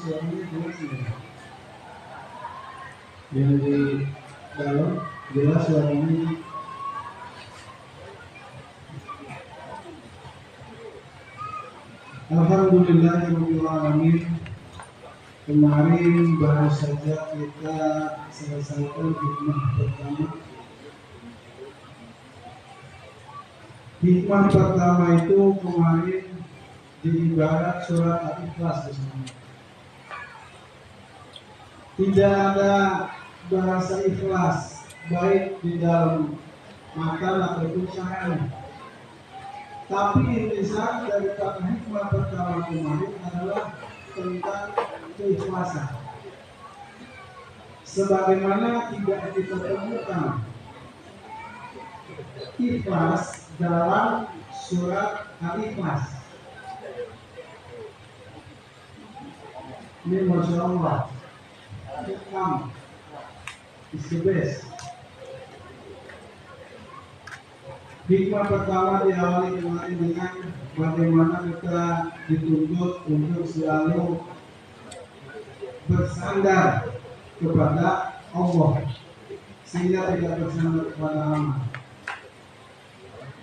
suaranya jelas ya. Yang di dalam jelas suaranya. Alhamdulillahirabbil alamin. Kemarin baru saja kita selesaikan hikmah pertama. Hikmah pertama itu kemarin di ibarat surat Al-Ikhlas. Tidak ada bahasa ikhlas baik di dalam matan ataupun syahadu. Tapi intisari dari kata hikmah pertama kemarin adalah tentang keikhlasan. Sebagaimana tidak kita temukan ikhlas dalam surat Al-Ikhlas. Ini Masya Allah, hikmah is the best. Hikmah pertama diawali kemarin dengan bagaimana kita dituntut untuk selalu bersandar kepada Allah sehingga tidak bersandar kepada amal.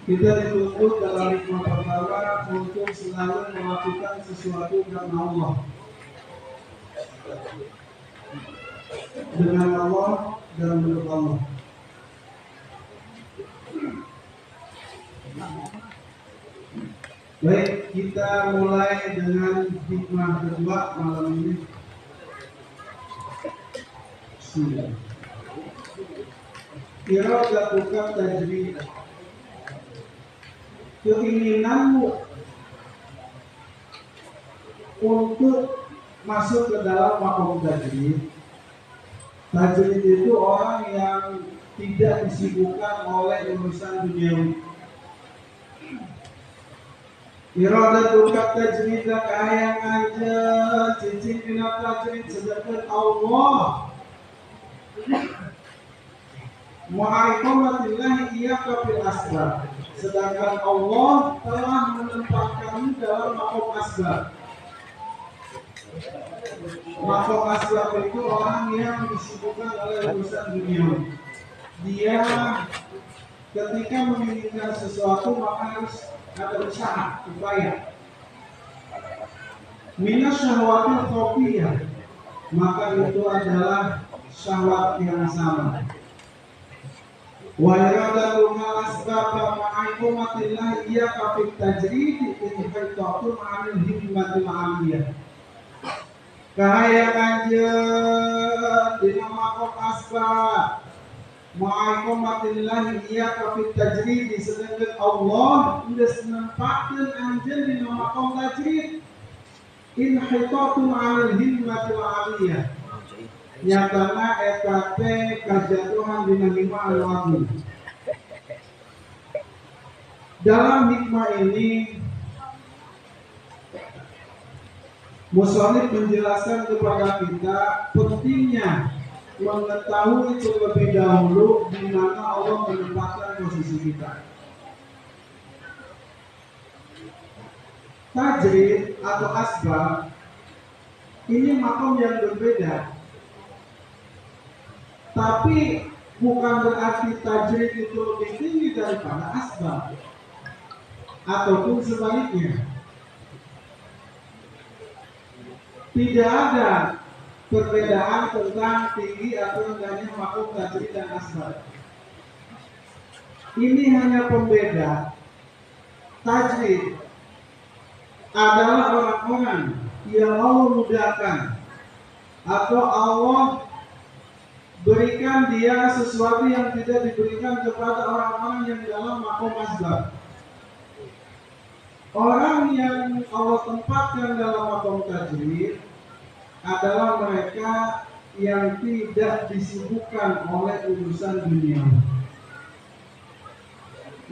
Kita dituntut dalam hikmah pertama untuk selalu melakukan sesuatu karena Allah, dengan Allah dan menurut Allah. Baik, kita mulai dengan hikmah kedua malam ini. Iradatuka tajrid. Keinginanmu untuk masuk ke dalam makom tajrid. Tajrid itu orang yang tidak disibukkan oleh urusan duniawi. Iradatuka tajrid, kaya aja cincin bina tajrid, sedangkan Allah ma'aikomatillahi iyaka fil asbab, sedangkan Allah telah menempatkanmu dalam makom asbab. Makom asbab itu orang yang disibukkan oleh urusan dunia. Dia ketika menginginkan sesuatu maka harus ada usaha, upaya. Minas syahwatil khafiyah, maka itu adalah syahwat yang sama. Wa iradatu asbab ma'aikumatillahi iyaka fit tajrid in haitatu ma'anil himmatil 'aliyah. Kahaya kanjeun dina makom asbab ma'aikumatillahi iyaka fit tajrid, sedangkan Allah geus nempakeun anjeun dina makom tajrid in haitatu ma'anil himmatil 'aliyah. Nyatana eta teh kajatuhan dina hikmah al-wadi. Dalam hikmah ini musannif menjelaskan kepada kita pentingnya mengetahui terlebih dahulu di mana Allah menempatkan posisi kita. Tajrid atau asbab ini makom yang berbeda. Tapi bukan berarti tajrid itu lebih tinggi daripada asbab, ataupun sebaliknya. Tidak ada perbedaan tentang tinggi atau rendahnya makom tajrid dan asbab. Ini hanya pembeda. Tajrid adalah orang-orang yang Allah mudahkan atau Allah berikan dia sesuatu yang tidak diberikan kepada orang-orang yang dalam makom asbab. Orang yang Allah tempatkan dalam makom tajrid adalah mereka yang tidak disibukkan oleh urusan dunia.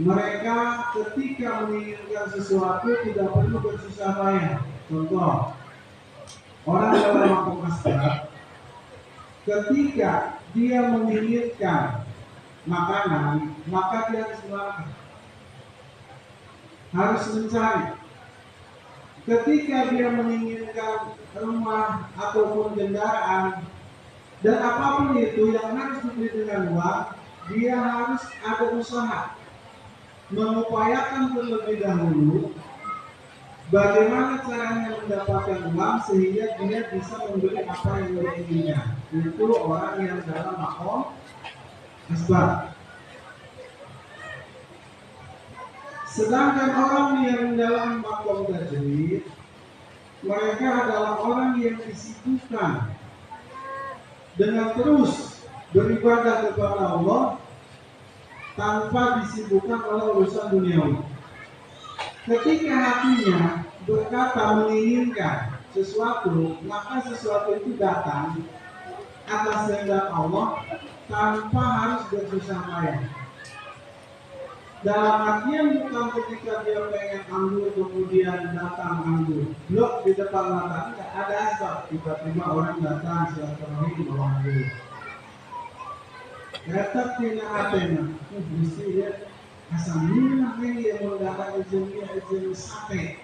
Mereka ketika menginginkan sesuatu tidak perlu bersusah payah. Contoh, orang dalam makom asbab ketika dia menginginkan makanan, maka dia harus melangkah, harus mencari. Ketika dia menginginkan rumah ataupun kendaraan, dan apapun itu yang harus dibeli dengan uang, dia harus ada usaha mengupayakan terlebih dahulu bagaimana caranya mendapatkan uang sehingga dia bisa membeli apa yang dia inginkan. Itu orang yang dalam makom asbab. Sedangkan orang yang dalam makom tajrid, mereka adalah orang yang disibukkan dengan terus beribadah kepada Allah tanpa disibukkan oleh urusan duniawi. Ketika hatinya berkata menginginkan sesuatu, maka sesuatu itu datang atas kehendak Allah tanpa harus bersusah payah. Dalam artian bukan ketika dia pengen anggur kemudian datang anggur, blok di depan mata, tidak ada asbab, tiba-tiba orang datang silaturahmi bawa anggur. Tetap tidak atena, mesti dia asal minum ini yang menggunakan izin sate.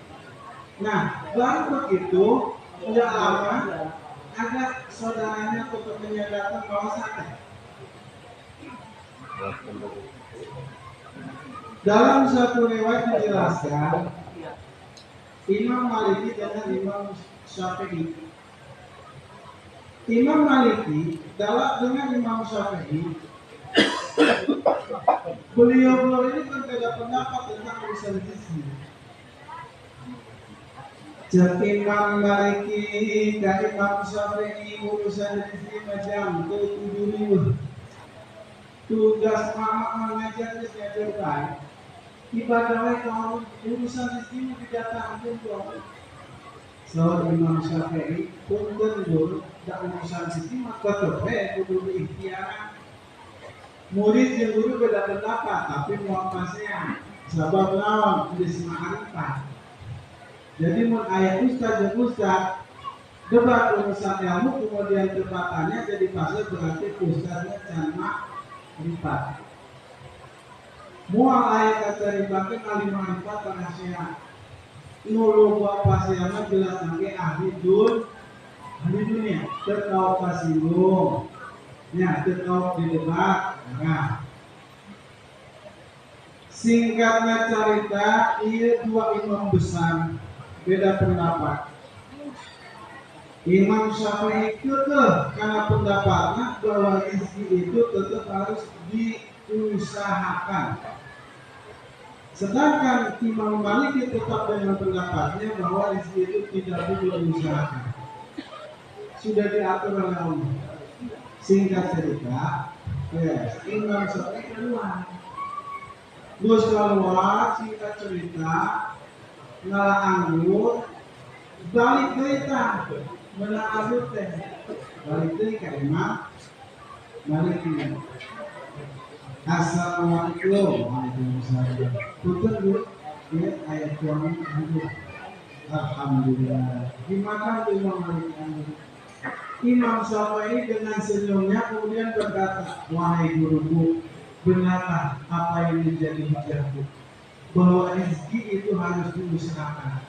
Nah, baru begitu, tidak lama ada saudaranya atau temannya datang bawa sate. Dalam suatu riwayat dijelaskan Imam Maliki dengan Imam Syafi'i. Imam Maliki dengan Imam Syafi'i, beliau ini berbeda pendapat tentang urusan rizki. Jika Imam Maliki dan Imam Syafi'i urusan rizki macam itu tugas mama mengajar baik. Ibadahnya kalau urusan rezeki tidak tanggung jawab. So Imam Syafi'i pun tentu tidak urusan rezeki maka terbaik kudu ikhtiar. Murid yang guru beda pendapat tapi muafasia sebab lawan di semangat. Jadi mun ayat ustaz dan ustaz debat urusan ilmu kemudian debatannya jadi pasal berarti ustaznya sama lipat. Mual ayat kata dipakai kalimat empat penasihat. Nulu buat pasiennya jelas nanti ahli dunia. Terkau kasihung, ya terkau di debat. Nah, singkatnya cerita, ia dua imam besar beda pendapat. Imam Syafi'i kekeh karena pendapatnya bahwa rezeki itu tetap harus diusahakan. Sedangkan Imam Maliki tetap dengan pendapatnya bahwa rezeki itu tidak perlu diusahakan. Sudah diatur oleh Allah. Singkat cerita, Imam Syafi'i keluar. Terus keluar, singkat cerita, ngalah anggur, balik kereta, menang anggur teh, balik teh ke Imam Maliki. Assalamualaikum. Waalaikumsalam. Putar dulu ya ayat Tuhan anggur. Alhamdulillah. Dimakan Imam Malik anggur. Imam Syafi'i dengan senyumnya kemudian berkata, wahai guruku, benarlah apa yang menjadi hujahku bahwa rezeki itu harus diusahakan.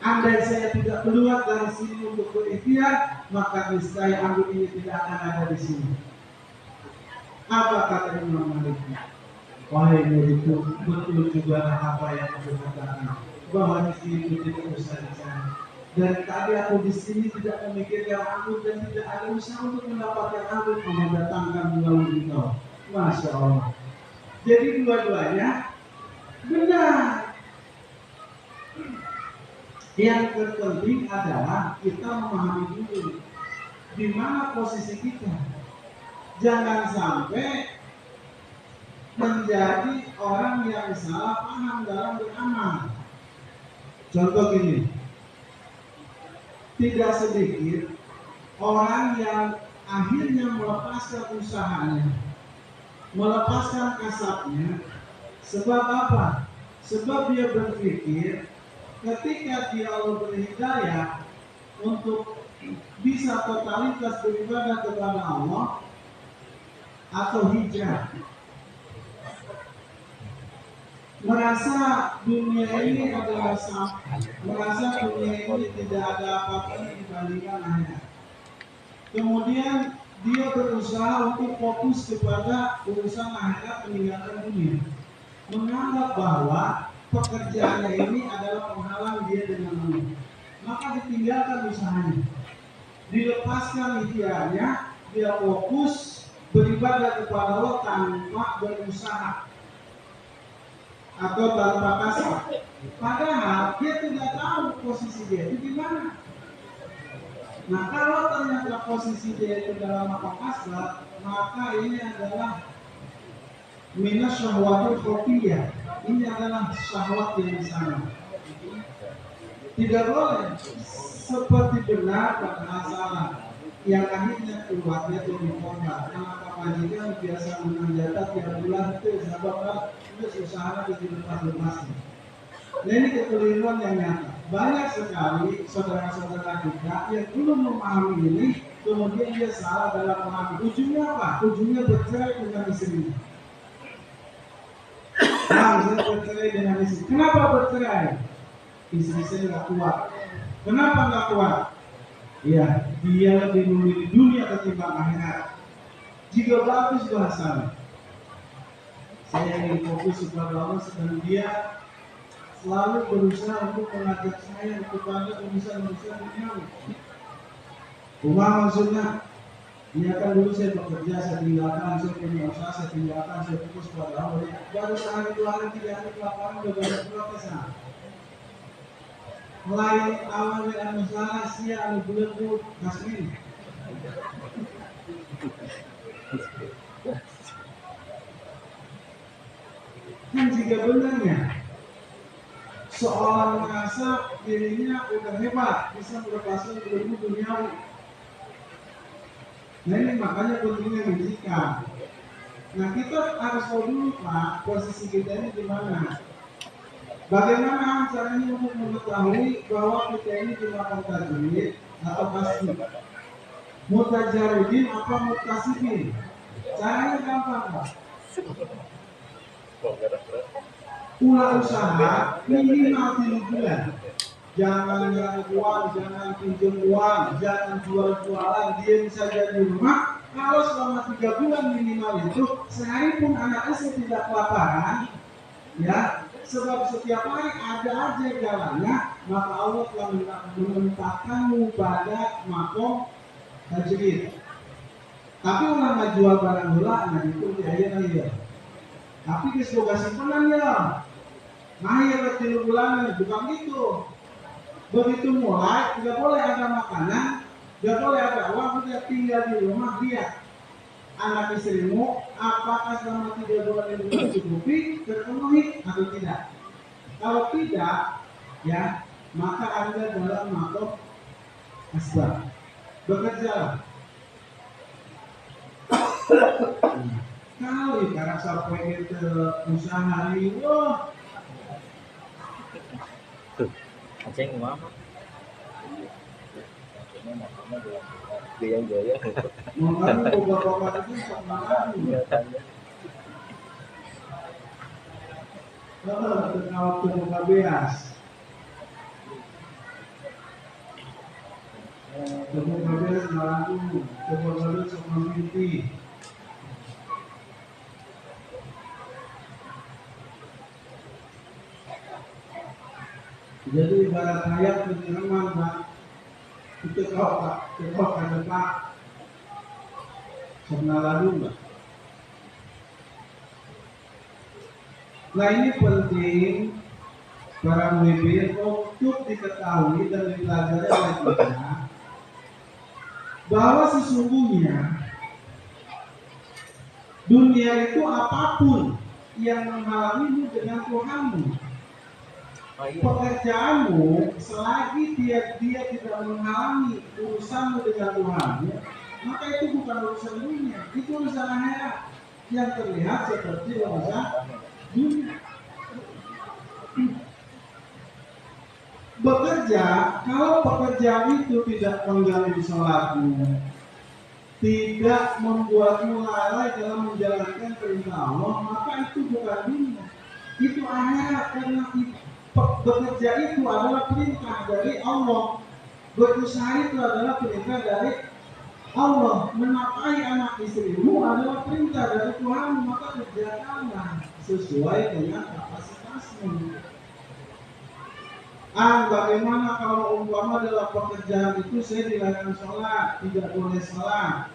Andai saya tidak keluar dari sini untuk berikhtiar, maka niscaya anggur ini tidak akan ada di sini. Apa kata Imam Malik? Wahai muridku, betul juga apa yang aku katakan bahwa di sini tidak usah dicari. Dan tadi aku di sini tidak memikirkan anggur dan tidak ada usaha untuk mendapatkan anggur mendatangkan melalui engkau. Masya Allah. Jadi dua-duanya benar. Yang terpenting adalah kita memahami dulu di mana posisi kita. Jangan sampai menjadi orang yang salah paham dalam beramal. Contoh gini, tidak sedikit orang yang akhirnya melepaskan usahanya, melepaskan kasabnya. Sebab apa? Sebab dia berpikir ketika dia Allah beri hidayah untuk bisa totalitas beribadah kepada Allah atau hijrah. merasa dunia ini adalah merasa dunia ini tidak ada apa-apa dibandingkan akhirat. Kemudian dia berusaha untuk fokus kepada urusan akhirat meninggalkan dunia, menganggap bahwa pekerjaannya ini adalah penghalang dia dengan Allah, maka ditinggalkan usahanya, dilepaskan ikhtiarnya, dia fokus beribadah kepada Allah tanpa berusaha atau tanpa kasar. Padahal dia tidak tahu posisi dia itu di mana. Nah, kalau ternyata posisi dia itu dalam makam kasar, maka ini adalah minas syahwatul khofiyah. Ini adalah syahwat yang sama. Tidak boleh seperti benar dan salah yang akhirnya keluar dia jadi korban. Karena majikan biasa menang jatah tiap bulan itu sebabnya itu usaha jadi lepas-lepas. Nah, ini kekeliruan yang nyata. Banyak sekali saudara-saudara kita yang belum memahami ini, kemudian dia salah dalam memahami. Ujungnya apa? Ujungnya bercerai dengan istrinya. Nah, saya bercerai dengan istri. Kenapa bercerai? Istri saya nggak kuat. Kenapa nggak kuat? Ya, dia lebih memilih dunia ketimbang akhirat. Jika bagus bahasanya, saya ingin fokus kepada Allah, sedang dia selalu berusaha untuk mengajak saya kepada urusan-urusan duniawi. Maksudnya, dia kan dulu saya bekerja, saya tinggalkan, saya punya usaha, saya tinggalkan, saya fokus kepada Allah. Baru sehari, 2 hari, 3 hari kelaparan udah banyak protesan. Mulai awal dengan usaha sia anu bulan bu kasih. Kan jika benarnya seorang merasa dirinya udah hebat, bisa melepaskan ilmu duniawi. Nah, ini makanya pentingnya pendidikan. Nah, kita harus tahu dulu Pak, posisi kita ini di mana. Bagaimana caranya untuk mengetahui bahwa kita ini cuma mutajir atau pasti? Mutajaridin apa mutasifin? Caranya gampang Pak. Ulah usaha minimal 3 bulan. Jangan nyari uang, jangan pinjam uang, jangan jual-jualan, diam saja di rumah. Kalau selama 3 bulan minimal itu, sehari pun anak saya tidak kelaparan, ya, sebab setiap hari ada aja jalannya, maka Allah telah menempatkanmu pada makom tajrid. Tapi orang nggak jual barang gula, nah itu dia. Tapi kesemoga simpanan ya, mahir 3 bulan, bukan gitu. Begitu mulai, tidak boleh ada makanan, tidak boleh ada uang, sudah tinggal di rumah dia. Anak istrimu, apakah selama 3 bulan itu mencukupi, terpenuhi atau tidak? Kalau tidak, ya, maka Anda dalam makom asbab. Bekerjalah. Kalau ibarat sampai itu usaha ini, wah, Aceh gimana? Gaya-gaya. makanya obat-obat itu sama lagi. Kalau terbuka beas, terbuka beas malam dulu, terbuka beas sama mimpi. Jadi ibarat hayat penyiraman Pak, itu kau Pak, kau ada Pak, sebenarnya lalu Pak. Nah, ini penting para muhibin untuk diketahui dan dipelajari oleh kita bahwa sesungguhnya dunia itu apapun yang menghalangimu dengan Tuhanmu. Pekerjaanmu selagi dia tidak menghalangi urusanmu dengan Tuhanmu, maka itu bukan urusan dunia, itu urusan akhirat yang terlihat seperti urusan dunia. Bekerja, kalau pekerjaan itu tidak mengganggu sholatmu, tidak membuatmu lalai dalam menjalankan perintah Allah, maka itu bukan dunia. itu akhirat, karena bekerja itu adalah perintah dari Allah, berusaha itu adalah perintah dari Allah, menafkahi anak istrimu adalah perintah dari Tuhan, maka kerjakanlah sesuai dengan kapasitasmu. Bagaimana kalau umpama dalam pekerjaan itu saya dilarang sholat, tidak boleh sholat.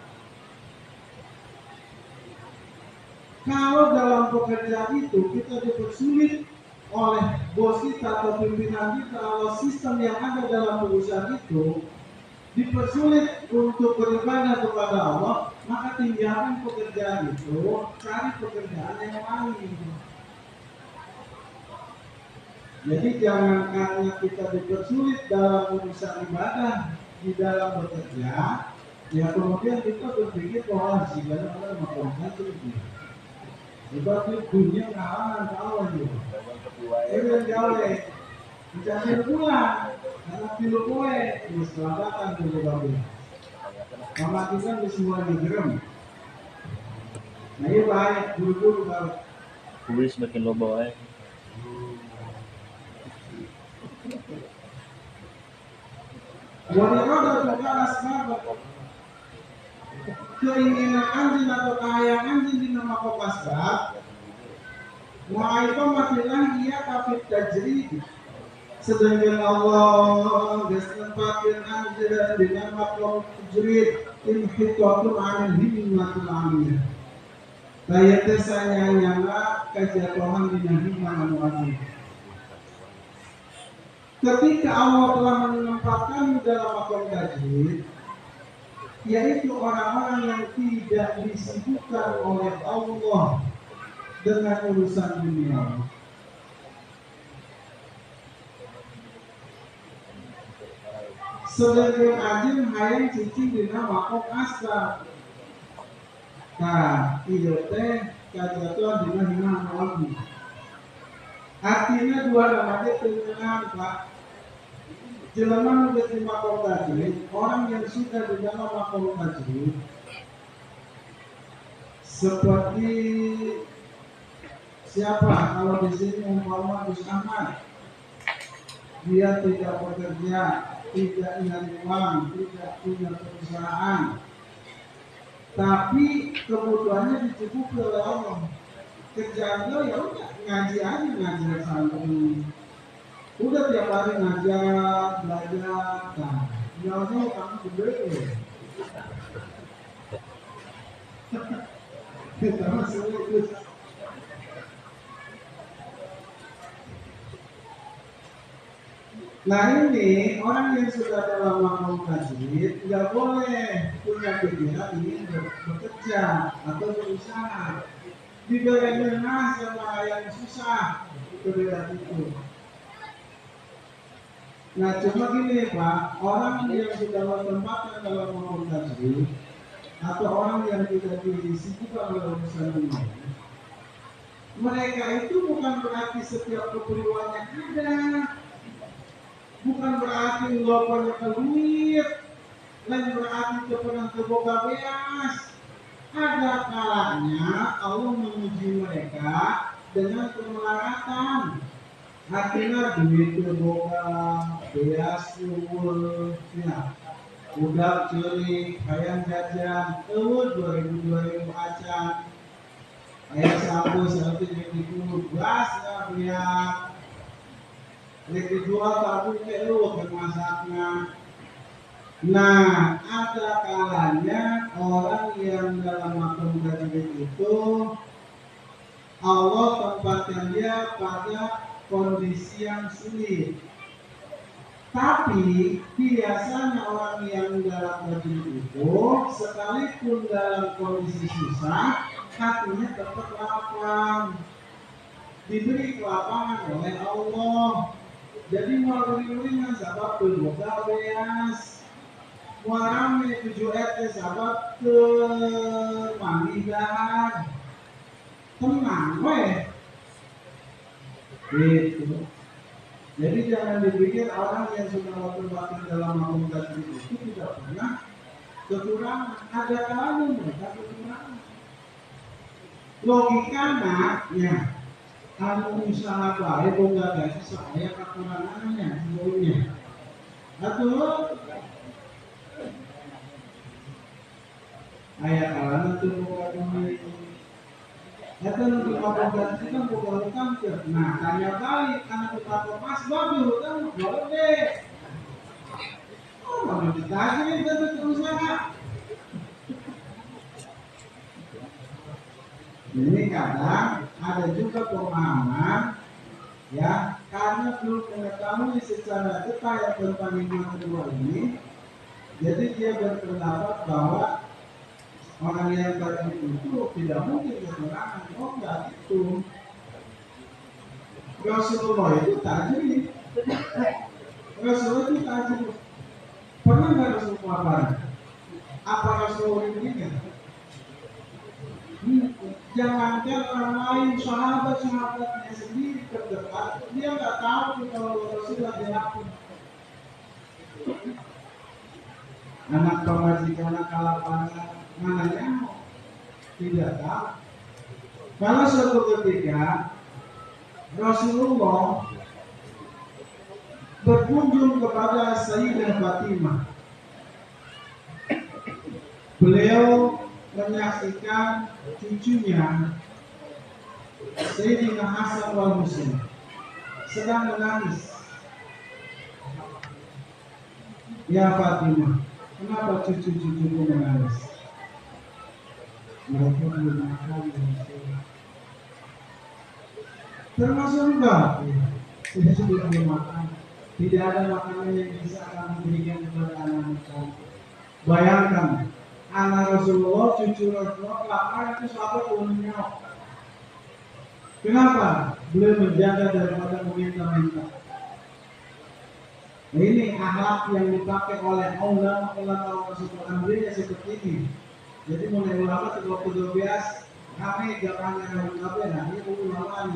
Kalau dalam pekerjaan itu kita dipersulit oleh bos kita atau pimpinan kita, kalau sistem yang ada dalam perusahaan itu dipersulit untuk beribadah kepada Allah, maka tinggalkan pekerjaan itu, cari pekerjaan yang lain. Jadi jangan karena kita dipersulit dalam urusan ibadah di dalam bekerja, ya kemudian kita berpikir bahwa segala orang melakukan itu. Sebab itu dunia kalangan kawan itu. Yang gawe mencari pulang, karena pilu kue, diselawatan dulu babi. Mematikan di semua negeri. Nah ini baik, buru-buru kalau. Kuis semakin lobo Waliroda tukara sebab keinginan anjing atau kehayaan anjing di nama kopasrat, ma'aifamatilah ia kafir tajrid. Sedangkan Allah disempatkan anjing di nama tajrid inhitatun anil himmatul amiyah. Kayak tesanya nyala kejatuhan di himmat al-amiyah. Ketika Allah telah menempatkan dalam makom tajrid, yaitu orang-orang yang tidak disibukkan oleh Allah dengan urusan dunia. Sedangkan ajin hayang cicing dina makom asal. Nah, iyo teh kejatuhan dina himmat al-amiyah. Artinya dua nama tenang Pak. Jelema nu di makom tajrid, orang yang sudah di dalam makom tajrid, seperti siapa? Kalau di sini umpama Gus Ahmad, dia tidak bekerja, tidak nyari uang, tidak punya perusahaan, tapi kebutuhannya dicukupi oleh Allah. Kerjaan dia ya udah ngaji aja, ngajar santri. Udah tiap hari ngajar, belajar, nah, nyawanya kamu gede. Kita masih lulus. Nah ini orang yang sudah dalam makom tajrid nggak boleh punya pikiran ingin bekerja atau berusaha. Diberikan sama yang susah keberadaan itu. Nah cuma gini Pak, orang yang sudah bertempatan dalam makom tajrid atau orang yang tidak disibukkan oleh urusan dunia, mereka itu bukan berarti setiap keperluannya ada, bukan berarti nggak punya duit, dan berarti kepenang terbuka beas. Ada kalanya Allah menguji mereka dengan kemelaratan. Artinya duit terbuka, beas unggul, ya, udah celik, hayang jajan, 2000 acan, ayah sabu satu yang belas ya lihat, lek dijual sabu ke lu masaknya. Nah, ada kalanya orang yang dalam makom tajrid itu Allah tempatkan dia pada kondisi yang sulit. Tapi biasanya orang yang dalam tajrid itu sekalipun dalam kondisi susah, hatinya tetap lapang. Diberi kelapangan oleh Allah. Jadi mau beri-beri sabab berbuka beas. Warame 7 RT sahabat ke Mangidahan tenang weh gitu. Jadi jangan dipikir orang yang sudah terbatin dalam makom tajrid itu tidak pernah kekurangan. Ada kalanya mereka kekurangan. Logikanya ya, anu usaha bae boga gaji saya kekurangannya semuanya. Atau ayah kalan itu boga kami. Eta nu boga gaji kan boga hutang teu. Nah, tanya balik anu kita pas babi hutang boleh deh. Oh, mau ditagih itu usaha. Ini kadang ada juga pemahaman ya, karena belum mengetahui secara detail tentang iman kedua ini, jadi dia berpendapat bahwa orang yang beriman itu tidak mungkin kekurangan. Oh, enggak itu. Rasulullah itu tajir. Rasulullah itu tajir. Pernah nggak Rasulullah barang? Apa Rasulullah ini kan? Jangankan orang lain, sahabat-sahabatnya sendiri terdekat, dia nggak tahu kalau Rasulullah dilakukan. Anak pemajikan, kalapangan, mananya tidak tahu. Kalau suatu ketika Rasulullah berkunjung kepada Sayyidah Fatimah, beliau menyaksikan cucunya Sayyidina Hasan wal Husain sedang menangis. Ya Fatimah, kenapa cucu-cucuku menangis? Mereka belum makan. Termasuk enggak? Tidak sudah belum makan. Tidak ada makanan yang bisa kamu berikan kepada anak-anak kamu. Bayangkan, anak Rasulullah, cucu Rasulullah, lapar itu sampai punya. Kenapa? Beliau menjaga daripada meminta-minta. Nah, ini akhlak yang dipakai oleh ulama Rasulullah ambilnya seperti ini. Jadi mulai ulama waktu bias kami jangan yang kabeh, nah ini ulama.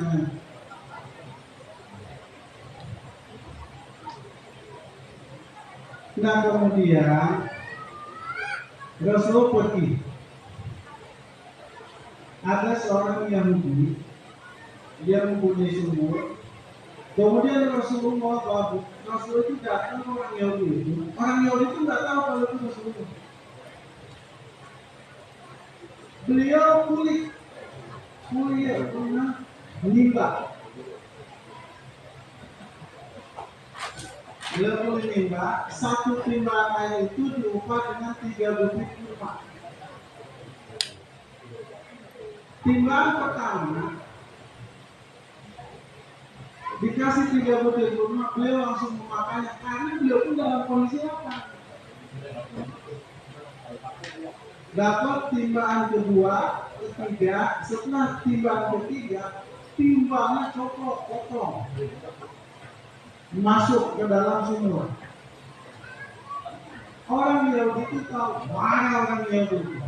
Nah kemudian Rasulullah pergi. Ada seorang Yahudi, dia mempunyai sumur. Kemudian Rasulullah itu datang ke orang Yahudi itu. Orang Yahudi itu nggak tahu kalau itu Rasulullah. Beliau kulit menimba. Beliau menimba, satu timbangan air itu diupah dengan 3 butir kurma. Timbangan pertama dikasih 3 butir kurma, beliau langsung memakannya karena beliau pun dalam kondisi apa? Dapat timbangan kedua, ketiga, setelah timbangan ketiga, timbangan coklat potong masuk ke dalam sumur. Orang Yahudi itu tahu mana orang Yahudi.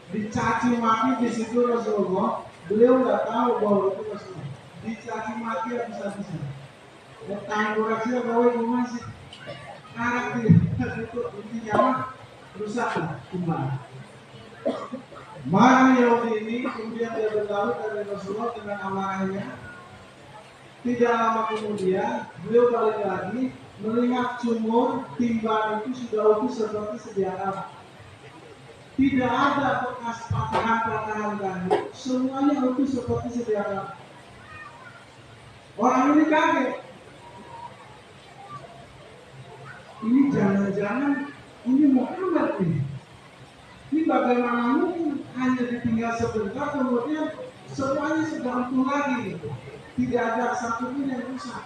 Dicaci maki di situ Rasulullah, beliau nggak tahu bahwa itu Rasulullah. Dicaci maki habis-habisan. Bertanggung jawab bahwa itu masih karakter itu intinya rusak kembali. Mana Yahudi ini kemudian dia berlalu dari Rasulullah dengan amarahnya. Tidak lama kemudian beliau balik lagi melihat sumur timbangan itu sudah utuh seperti sedia kala. Tidak ada bekas patahan-patahan kayu, semuanya utuh seperti sedia kala. Orang ini kaget. Ini jangan-jangan ini Muhammad ini. Ini bagaimana mungkin hanya ditinggal sebentar kemudian semuanya sudah utuh lagi. Tidak ada satupun yang rusak.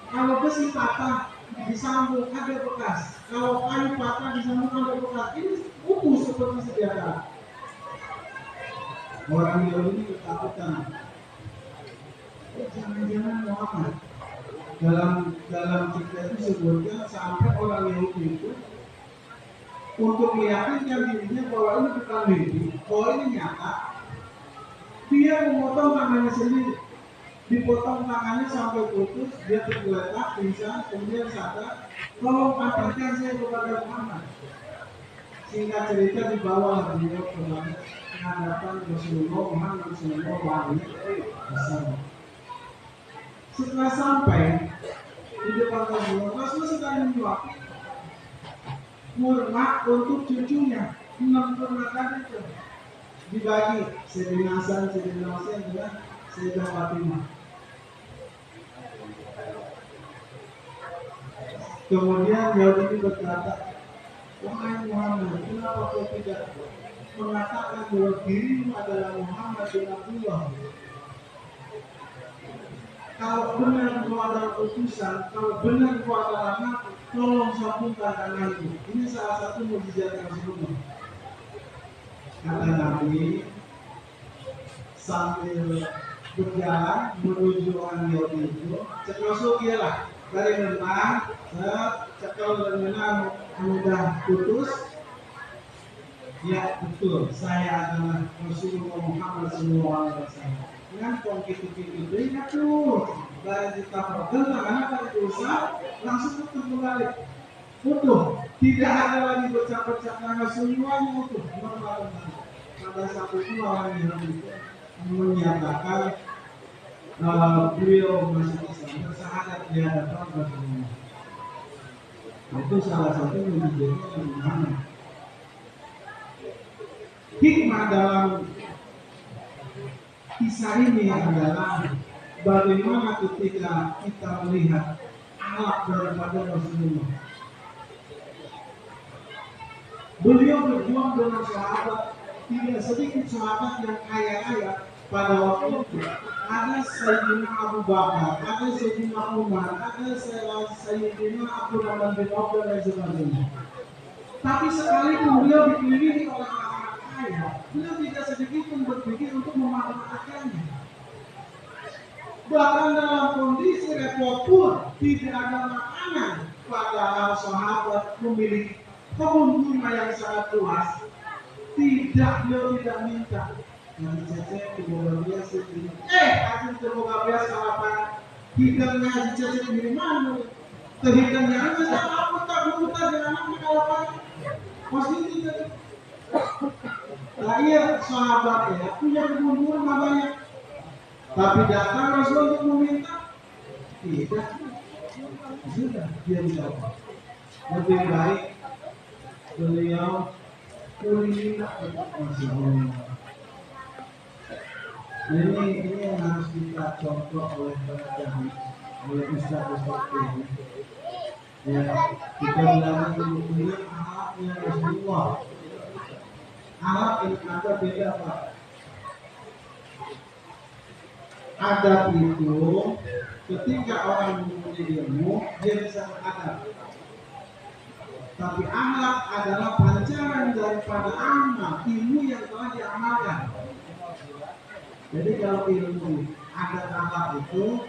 Kalau besi patah disambung ada bekas. Kalau kayu patah disambung ada bekas. Ini utuh seperti sedia kala. Orang Yahudi ini ketakutan. Jangan-jangan Muhammad. Dalam cerita itu sebutkan sampai orang Yahudi itu untuk meyakinkan dirinya bahwa ini bukan mimpi, bahwa ini nyata, dia memotong tangannya sendiri. Dipotong tangannya sampai putus, dia tergeletak, pingsan, kemudian sadar, tolong antarkan saya kepada Muhammad. Singkat cerita dibawa beliau ke hadapan Rasulullah Muhammad SAW. Setelah sampai di depan Rasulullah, Rasulullah sedang menyuapi kurma untuk cucunya. 6 kurma tadi itu dibagi Sayyidina Hasan, Sayyidina Husain dengan Sayyidah Fatimah. Kemudian Yahudi berkata, wahai Muhammad, kenapa kau tidak mengatakan bahwa dirimu adalah Muhammad bin Abdullah? Kalau benar kau adalah utusan, kalau benar kau adalah nabi, tolong sambungkan tanganku. Ini salah satu mukjizat Rasulullah. Kata Nabi sambil berjalan menuju orang Yahudi itu, ceklosuk ialah dari renang, cekal dan renang mudah putus. Ya betul, saya adalah Rasulullah Muhammad SAW. Dengan kongkit-kongkit ingat tuh, dari kita perkenal karena dari dosa langsung kembali utuh. Tidak ada lagi bercak-bercak karena semuanya utuh. Pada saat itu orang Yahudi menyatakan beliau masuk Islam, bersahadat di hadapan Rasulullah. Itu salah satu mukjizatnya Muhammad. Hikmah dalam kisah ini adalah bagaimana ketika kita melihat akhlak daripada Rasulullah. Beliau berjuang dengan sahabat, tidak sedikit sahabat yang kaya-kaya pada waktu itu. Ada Sayyidina Abu Bakar, ada Sayyidina Umar, ada Sayyidina Abdurrahman bin Auf dan sebagainya. Tapi sekalipun beliau dikelilingi oleh orang-orang kaya, beliau tidak sedikit pun berpikir untuk memanfaatkannya. Bahkan dalam kondisi repot pun tidak ada makanan, padahal sahabat memiliki kebun kurma yang sangat luas. Beliau tidak minta. Yang cecek kemoga biasa ini. Aku kemoga biasa apa? Hidangnya cecek dari mana? Kehidangnya aja aku tak buta dengan anak kalau positif tadi. Lahir sahabat ya punya kebun kurma banyak. Tapi datang Rasul untuk meminta. Tidak. Sudah dia menjawab. Lebih baik beliau kulina masih Allah. Ini yang harus kita contoh oleh para oleh ustaz-ustaz ini. Ya, kita bilang ini akhlaknya Rasulullah. Akhlak ini ada beda Pak. Adab itu ketika orang mempunyai ilmu dia bisa beradab. Tapi akhlak adalah pancaran daripada amal ilmu yang telah diamalkan. Jadi kalau ilmu ada akhlak itu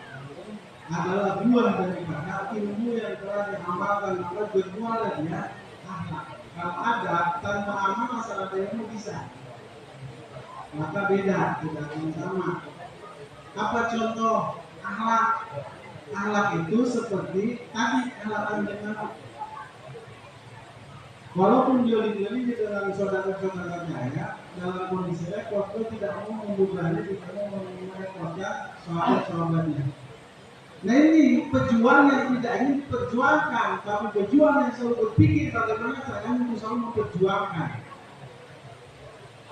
adalah buah daripada ilmu yang telah diamalkan, maka berbuahlah dia akhlak. Kalau ada tanpa amal masalah ilmu bisa, maka beda, tidak sama. Apa contoh akhlak? Akhlak itu seperti tadi akhlak dengan walaupun dia dikelilingi dengan saudara-saudara kaya, dalam kondisi repot, dia tidak mau membebani, tidak mau merepotkan sahabat-sahabatnya. Nah ini pejuang yang tidak ingin diperjuangkan, tapi pejuang yang selalu berpikir bagaimana caranya untuk selalu memperjuangkan.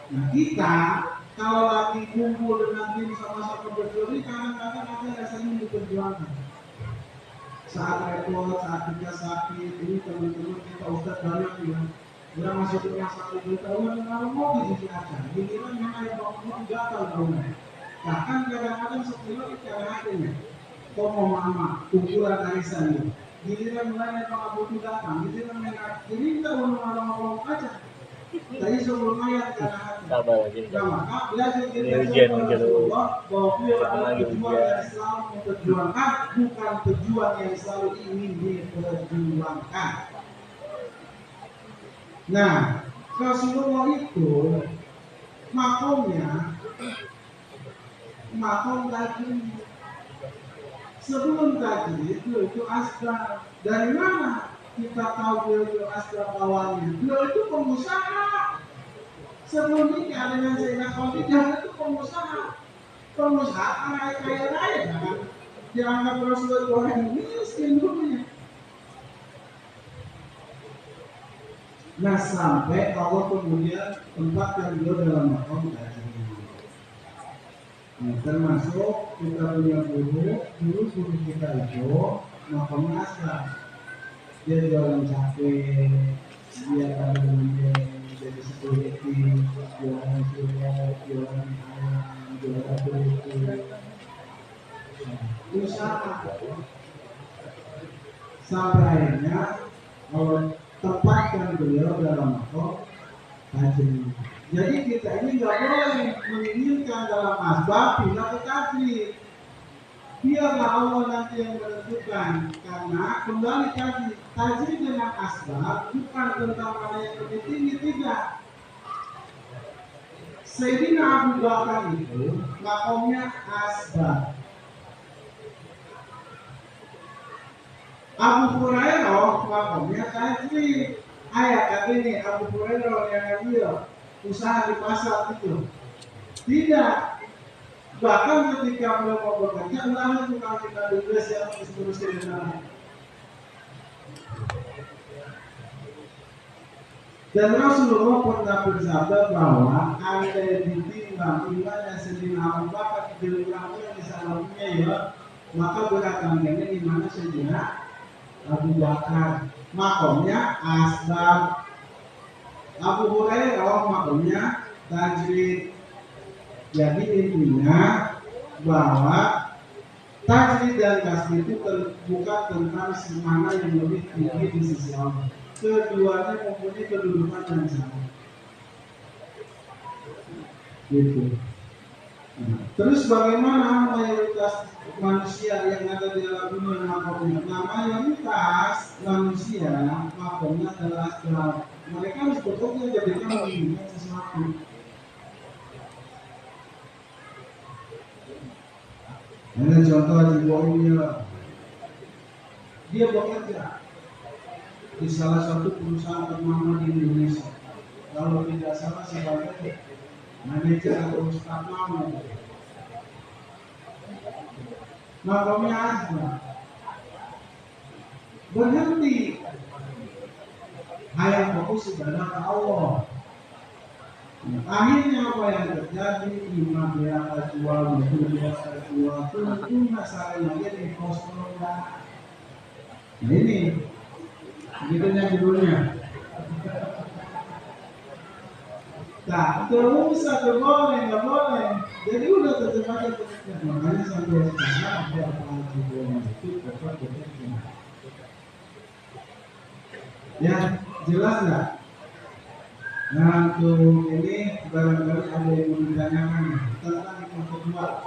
Nah kita kalau lagi kumpul dengan tim sama-sama berjuang, kadang-kadang ada rasanya diperjuangkan. Saat repot, saat kita sakit, ini teman-teman kita ustaz banyak bilang, udah masuk rumah sakit kita, udah mau di sini aja. Giliran yang air bau gatal baunya. Bahkan kadang-kadang sepuluh kita hatinya. Kau mau mama, kumpulan arisan ini. Giliran mulai bang butuh datang, giliran mereka, ini kita ngomong aja. Tadi sebelum ayat karena hati. Sabar lagi. Maka belajar kita bahwa beliau adalah pejuang yang selalu memperjuangkan, bukan pejuang yang selalu ingin diperjuangkan. Nah, Rasulullah itu makom tadi sebelum tadi itu asbab. Dari mana kita tahu beliau itu asbab awalnya? Beliau itu pengusaha. Sebelum nikah dengan Zainab Khadijah itu pengusaha kaya raya kan? Dianggap Rasulullah orang miskin dulunya. Nah sampai Allah kemudian tempatkan beliau dalam maqam tajwid. Nah, termasuk kita punya guru kita itu maqamnya asal. Dia jualan capek, dia kadang jadi security, jualan cilok, jualan ayam, jualan kulit. Usaha sampai akhirnya Allah tempatkan beliau dalam maqam tajwid. Jadi kita ini nggak boleh menginginkan dalam asbab pindah ke tajwid. Biarlah Allah nanti yang menentukan, karena kembali tadi tajwid dengan asbab bukan tentang mana yang lebih tinggi, tidak. Sayyidina Abu Bakar itu maqamnya asbab. Abu Hurairah maqamnya tajwid. Ayat ini Abu Hurairah yang dia usaha di pasar itu tidak. Bahkan ketika beliau mau bekerja, ulama tukang kita dulu yang terus ke sana. Dan Rasulullah pernah bersabda bahwa ada ditimbang imannya Sayyidina Abu Bakar dari orang yang disalahnya ya, maka beratkan ini imannya Sayyidina Abu Bakar. Makomnya asbab. Abu Hurairah makomnya tajwid. Jadi intinya bahwa tajwid dan tasbih itu bukan tentang mana yang lebih tinggi di sisi Allah. Keduanya mempunyai kedudukan yang sama. Gitu. Nah, terus bagaimana mayoritas manusia yang ada di dalam dunia makomnya? Nah, mayoritas manusia makomnya adalah asbab. Mereka harus bekerja jadikan menginginkan sesuatu. Ini contoh di bawahnya, dia bekerja di salah satu perusahaan ternama di Indonesia. Kalau tidak salah sebagai manajer atau staf nama. Makamnya asbab. Berhenti. Hanya fokus ibadah ke Allah. Akhirnya apa yang terjadi? Iman dia jual, dia jual, tentu masalahnya dia di kosong. Nah ini, begitunya judulnya. Tak, terusah boleh, nggak boleh. Jadi udah terjemahan terusnya. Makanya sampai sekarang ada judulnya itu pokok bekerja. Ya, jelas nggak? Nah, untuk ini barangkali ada yang mau ditanyakan tentang yang kedua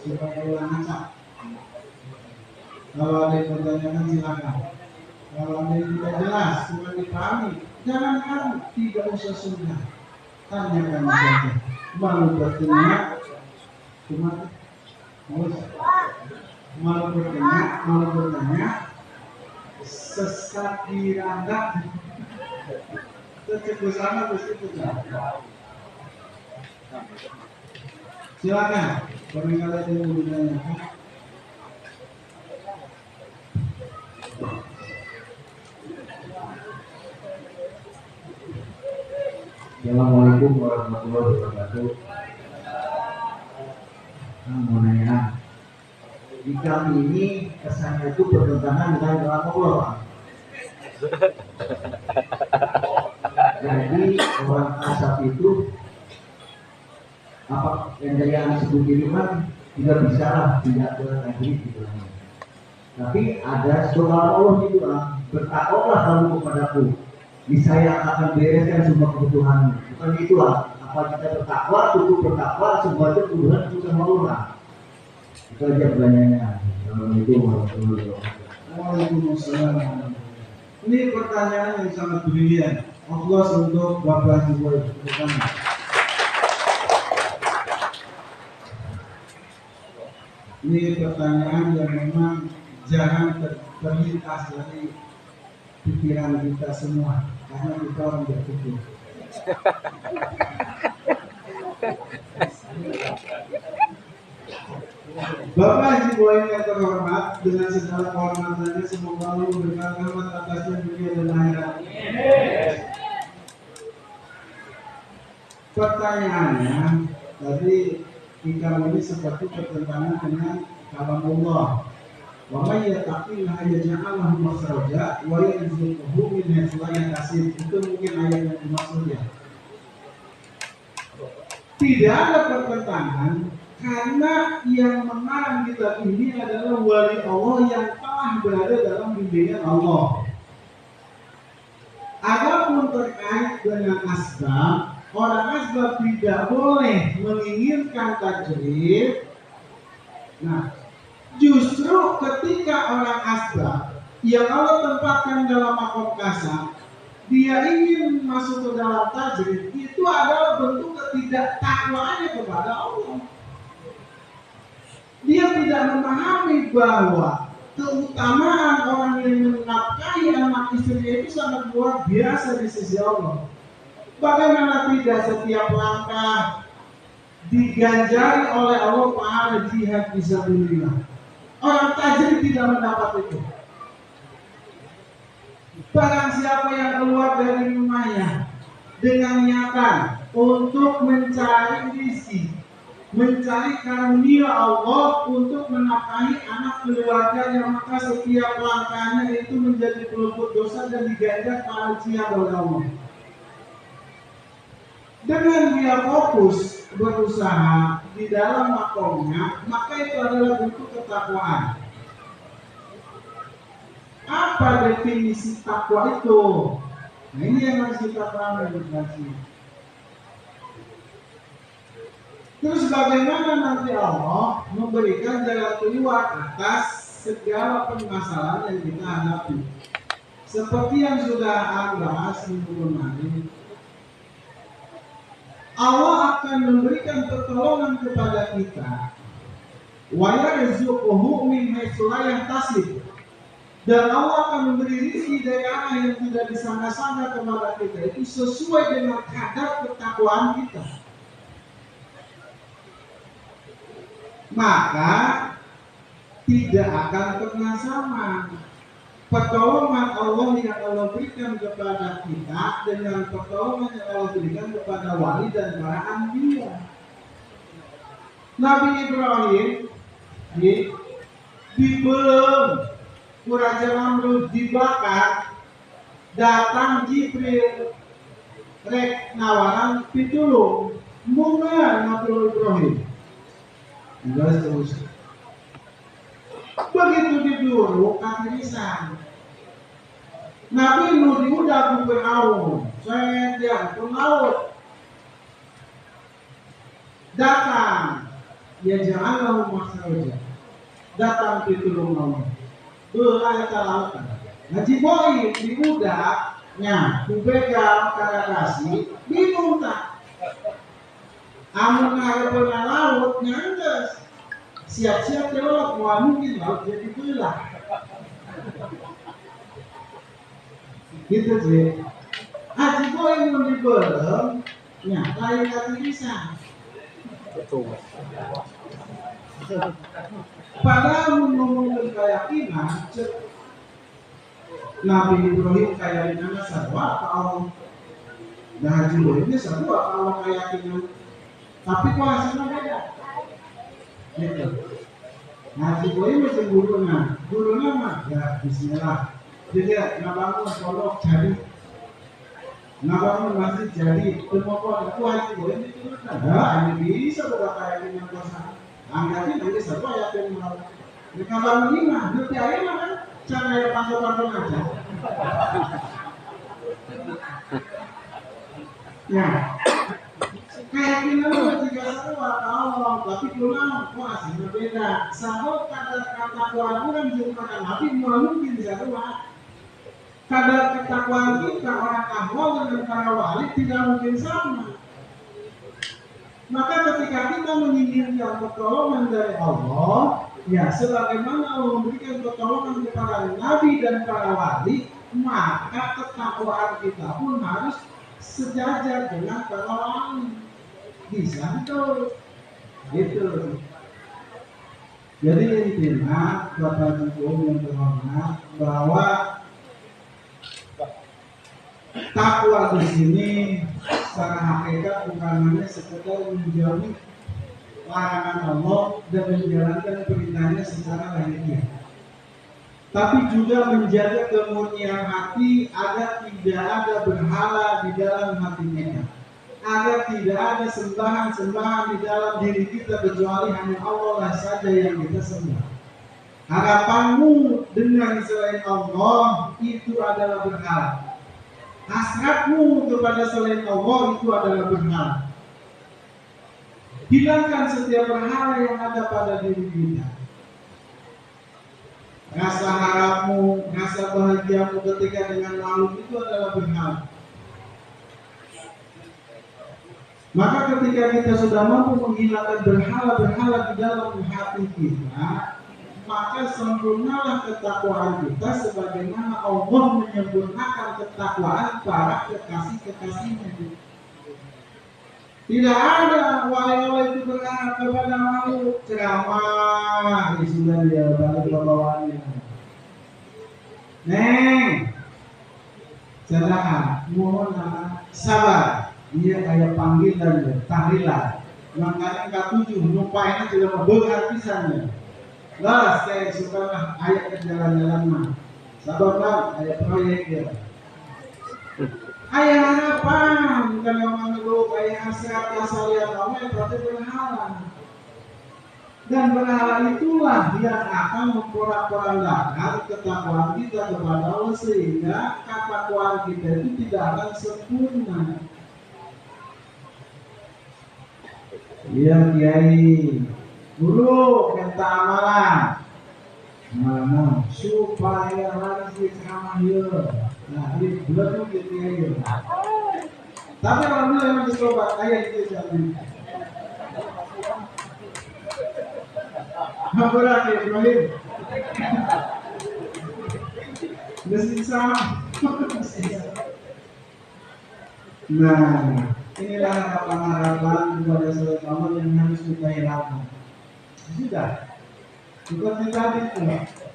sebagai ulang acak. Kalau ada yang bertanyakan silakan. Kalau ada yang tidak jelas, cuma dipahami, jangan tidak usah sudah. Tanyakan saja. Malu bertanya, malu bertanya, sesat di randa. Tercebur sana begitu kan? Silakan. Barangkali ada yang mau ditanyakan. Assalamualaikum warahmatullahi wabarakatuh. Mau nanya, di kami ini kesannya itu bertentangan dengan Allah. Jadi orang asap itu apa yang disebut itu kan tidak bisa tidak ke negeri gitu. Tapi ada soal Allah itu bertakwalah kamu kepadaku, niscaya akan bereskan semua kebutuhanmu. Bukan itulah apa kita bertakwa, cukup bertakwa, semua itu kebutuhan itu sama Allah. Itu aja pertanyaannya. Assalamualaikum warahmatullahi wabarakatuh. Waalaikumsalam. Ini pertanyaan yang sangat brilian. Allah untuk Bapak Ibu terutama. Ini pertanyaan yang memang jangan terlintas dari pikiran kita semua, karena kita orang berpikir. Bapak Haji Boyin yang terhormat, dengan segala kehormatannya semoga Allah memberikan rahmat atasnya dunia dan akhirat. Pertanyaannya, tadi kita ini seperti bertentangan dengan kalamullah. Wa may yattaqillaha yaj'al lahu makhraja wa yarzuqhu min haitsu la yahtasib. Itu mungkin ayat yang dimaksud ya. Tidak ada pertentangan karena yang mengarang kitab ini adalah wali Allah yang telah berada dalam bimbingan Allah. Adapun terkait dengan asbab, orang asbab tidak boleh menginginkan tajrid. Nah, justru ketika orang asbab yang Allah tempatkan dalam makom kasar, dia ingin masuk ke dalam tajrid, itu adalah bentuk ketidaktakwaannya kepada Allah. Dia tidak memahami bahwa keutamaan orang yang menafkahi anak istrinya itu sangat luar biasa di sisi Allah. Bagaimana tidak setiap langkah diganjari oleh Allah pahala jihad fisabilillah. Orang tajrid tidak mendapat itu. Barang siapa yang keluar dari rumahnya dengan niatan untuk mencari rizki, mencari karunia Allah untuk menafkahi anak keluarganya, maka setiap langkahnya itu menjadi peluput dosa dan diganjar pahala jihad oleh Allah. Dengan dia fokus berusaha di dalam makomnya, maka itu adalah bentuk ketakwaan. Apa definisi takwa itu? Nah, ini yang harus kita pahami. Terus bagaimana nanti Allah memberikan jalan keluar atas segala permasalahan yang kita hadapi? Seperti yang sudah Anda bahas minggu kemarin, Allah akan memberikan pertolongan kepada kita. Wa yarzuquhu min haitsu la yahtasib. Dan Allah akan memberi rezeki dari arah yang tidak disangka-sangka kepada kita. Itu sesuai dengan kadar ketakwaan kita. Maka tidak akan pernah sama pertolongan Allah yang Allah berikan kepada kita dengan pertolongan yang Allah berikan kepada wali dan para anbiya. Nabi Ibrahim dibelum Raja Namrud dibakar, datang Jibril rek nawaran pitulung munga Nabi Ibrahim. Begitu diburu katirisan. Nabi Nuh diudah ke Fir'aun, saya dia pengaut. Datang, ya janganlah maksudnya. Datang pitulung Allah. Berayat lautan. Haji Boy diudahnya, kubegal karena kasih, bingung tak. Amun pernah laut nyandes, siap-siap kelolok, mau mungkin laut jadi belah. Gitu sih. Haji Boy belum dibelem, ya lain kata bisa. Betul. Padahal menurut keyakinan Nabi Ibrahim keyakinan sarwa kalau dan Haji Boy ini sarwa kalau keyakinan, tapi kok hasilnya beda. Gitu. Haji Boy masih gurunya mah ya Bismillah. Jadi nabangun pondok jadi, nabangun masjid jadi, pemokon itu Haji Boy itu ada, ini bisa bukan keyakinan kosan. Anggatin nanti serba ya yang mau mereka bangun lima, nanti aja kan cara yang pantau-pantau aja. Ya, kayak gini loh jika serba Allah, tapi pulang kok hasilnya beda. Sama kata-kata Quran kan juga kata Nabi mungkin serba. Kadar ketakwaan kita orang awam dengan para wali tidak mungkin sama. Maka ketika kita menginginkan pertolongan dari Allah, ya sebagaimana Allah memberikan pertolongan kepada Nabi dan para wali, maka ketakwaan kita pun harus sejajar dengan para wali. Bisa itu, gitu. Jadi intinya Bapak Ibu yang terhormat bahwa takwa di sini secara hakikat bukan hanya sekedar menjauhi larangan Allah dan menjalankan perintahnya secara lahiriah, tapi juga menjaga kemurnian hati agar tidak ada berhala di dalam hati kita, agar tidak ada sembahan-sembahan di dalam diri kita kecuali hanya Allah lah saja yang kita sembah. Harapanmu dengan selain Allah itu adalah berhala. Hasratmu kepada selain Allah itu adalah berhala. Hilangkan setiap berhala yang ada pada diri kita. Rasa harapmu, rasa bahagiamu ketika dengan makhluk itu adalah berhala. Maka ketika kita sudah mampu menghilangkan berhala-berhala di dalam hati kita, maka sempurnalah ketakwaan kita sebagaimana Allah menyempurnakan ketakwaan para kekasih-kekasihnya. Tidak ada wali-wali itu berharap kepada makhluk, ceramah, sudah dia balik bawaannya. Neng, sedang mohon sabar. Dia kayak panggilan, tahlilan. Makanya K7 lupain sudah berat pisannya. Lah, saya suka lah ayat ke jalan-jalan mah. Sabar lah, ayat proyek ya. Ayah harapan, bukan yang mengeluh ayah hasrat asal yang kamu berarti berhala. Dan berhala itulah yang akan memporak-porandakan ketakwaan kita kepada Allah sehingga ketakwaan kita itu tidak akan sempurna. Iya Kiai, guru minta amalan, mana supaya lagi ceramah ya. Nah, ini belum gitu ya. Tapi alhamdulillah yang dicoba kayak gitu jadi. Berat ya Ibrahim. Mesin sama. Nah, inilah harapan-harapan kepada saudara kamu yang harus kita hilangkan. Sudah. Seperti tadi itu,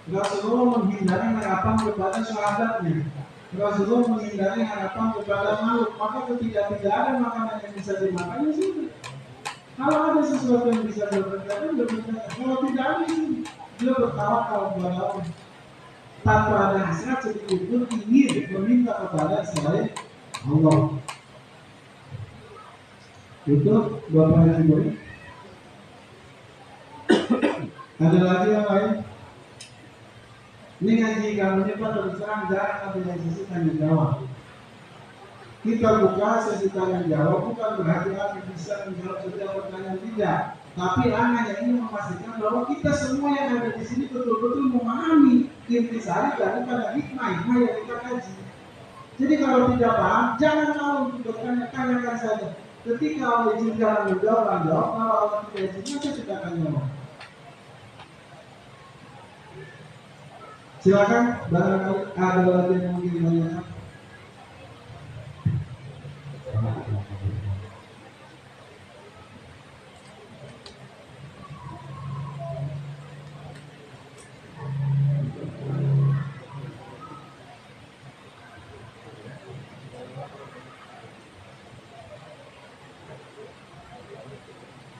Rasulullah menghindari harapan kepada sahabatnya. Rasulullah menghindari harapan kepada makhluk. Maka ketika tidak ada makanan yang bisa dimakan, ya sudah. Kalau ada sesuatu yang bisa berkata, berkata. Kalau tidak ada, dia bertawakal kepada Allah. Tanpa ada hasrat sedikit pun ingin meminta kepada selain Allah. Itu Bapak Ibu. Ada lagi yang lain? Ini ngaji kami ini Pak terus terang jarang ada yang sesi tanya jawab. Kita buka sesi tanya jawab bukan berarti kami bisa menjawab setiap pertanyaan, tidak. Tapi hanya ingin memastikan bahwa kita semua yang ada di sini betul-betul memahami intisari daripada hikmah yang kita kaji. Jadi kalau tidak paham, jangan malu untuk bertanya, tanyakan saja. Ketika Allah izinkan menjawab, kalau Allah tidak izinkan, kita akan jawab. Silakan, barangkali ada lagi yang mungkin menanyakan.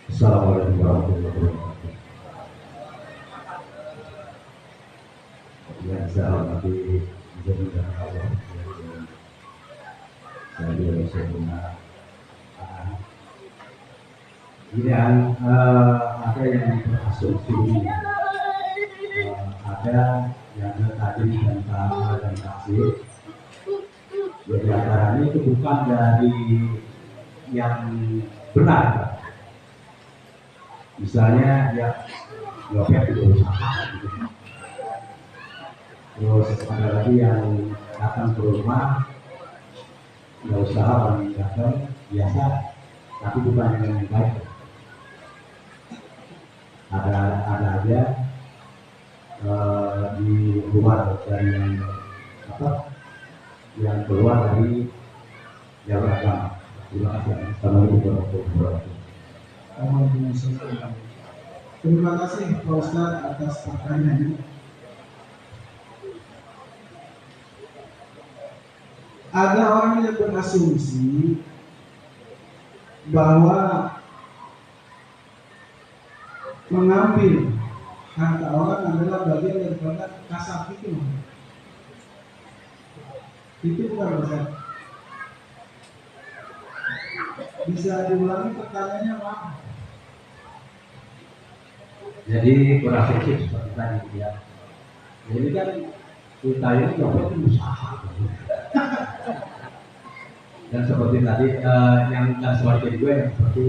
Assalamualaikum warahmatullahi wabarakatuh. Yang saya hormati menjadi Allah, saya bersyukur. Ini ada yang berasumsi, ada yang tadi dan sama dan kasih. Jadi antaranya itu bukan dari yang benar. Misalnya ya nyopet itu usaha gitu. Terus ada lagi yang datang ke rumah nggak usaha meninggalkan biasa, tapi bukan yang baik. Ada aja di luar dari yang keluar dari yang agama. Terima kasih. Assalamualaikum warahmatullahi wabarakatuh. Terima kasih Pak Ustadz atas pertanyaannya. Ada orang yang berasumsi bahwa mengambil harta orang adalah bagian daripada kasab itu. Itu bukan Ustaz. Bisa diulangi pertanyaannya Pak? Jadi berasumsi seperti tadi ya. Jadi kan kita ini dapat usaha. Dan seperti tadi yang seperti gue yang seperti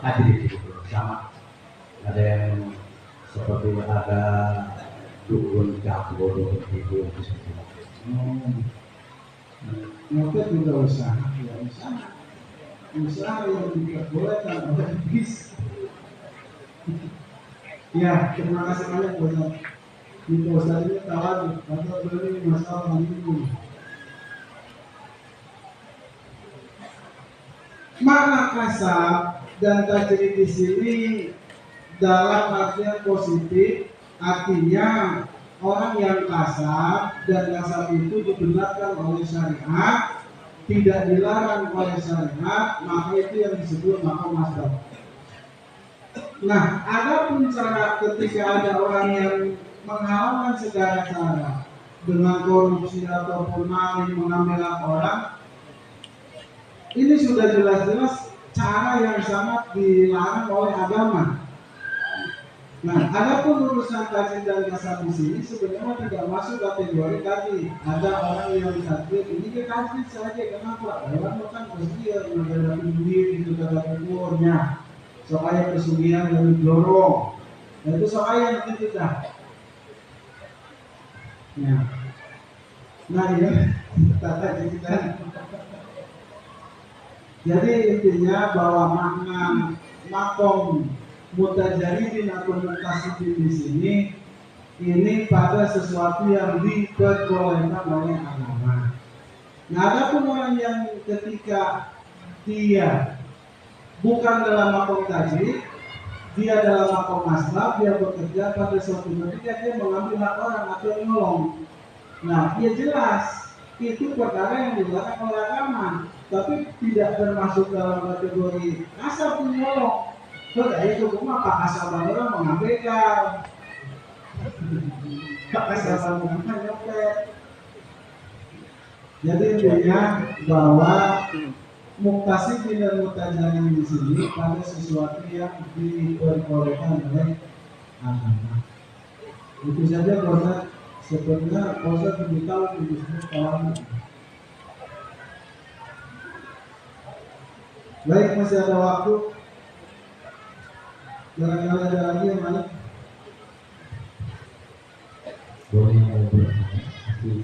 tadi gitu sama ada yang seperti ada dukun jago seperti itu seperti itu. Nyopet juga usaha, ya usaha yang diperbolehkan oleh iblis. Ya, terima kasih banyak Ustaz. Di Ustaz ini kawan atau beli masalah ini. Makna kasab dan tajrid di sini dalam artian positif, artinya orang yang kasab dan kasab itu dibenarkan oleh syariat, tidak dilarang oleh syariat, maka itu yang disebut makom masdar. Nah, ada pun cara ketika ada orang yang menghalalkan segala cara dengan korupsi ataupun maling mengambil hak orang, ini sudah jelas-jelas cara yang sangat dilarang oleh agama. Nah, ada pun urusan tajrid dan kasab di sini sebenarnya tidak masuk kategori tadi. Ada orang yang tajrid, ini dia tajrid saja, kenapa? Orang bukan pasti menghadapi duit itu kata umurnya, supaya pesugihan dan dorong. Dan itu soalnya itu dah. Ya. Nah, ini tata kita. Jadi intinya bahwa makna makom mutajaridin atau mutasifin di sini ini pada sesuatu yang diperbolehkan oleh agama. Nah, ada pun orang yang ketika dia bukan dalam makom tajrid, dia dalam makom maslab, dia bekerja pada suatu ketika dia mengambil hak orang atau menolong. Nah, dia jelas itu perkara yang dilarang oleh agama, tapi tidak termasuk dalam kategori kasab menolong. Jadi itu cuma Pak Kasaban orang mengabaikan, Pak Kasaban mengambil nyopet. Jadi intinya bahwa muktasibin dan mutajaridin di sini pada sesuatu yang diperbolehkan oleh agama. Itu saja proses. Sebenarnya proses lebih tahu di bisnis kawan. Baik, masih ada waktu. Barangkali ada lagi yang lain. Boleh berarti.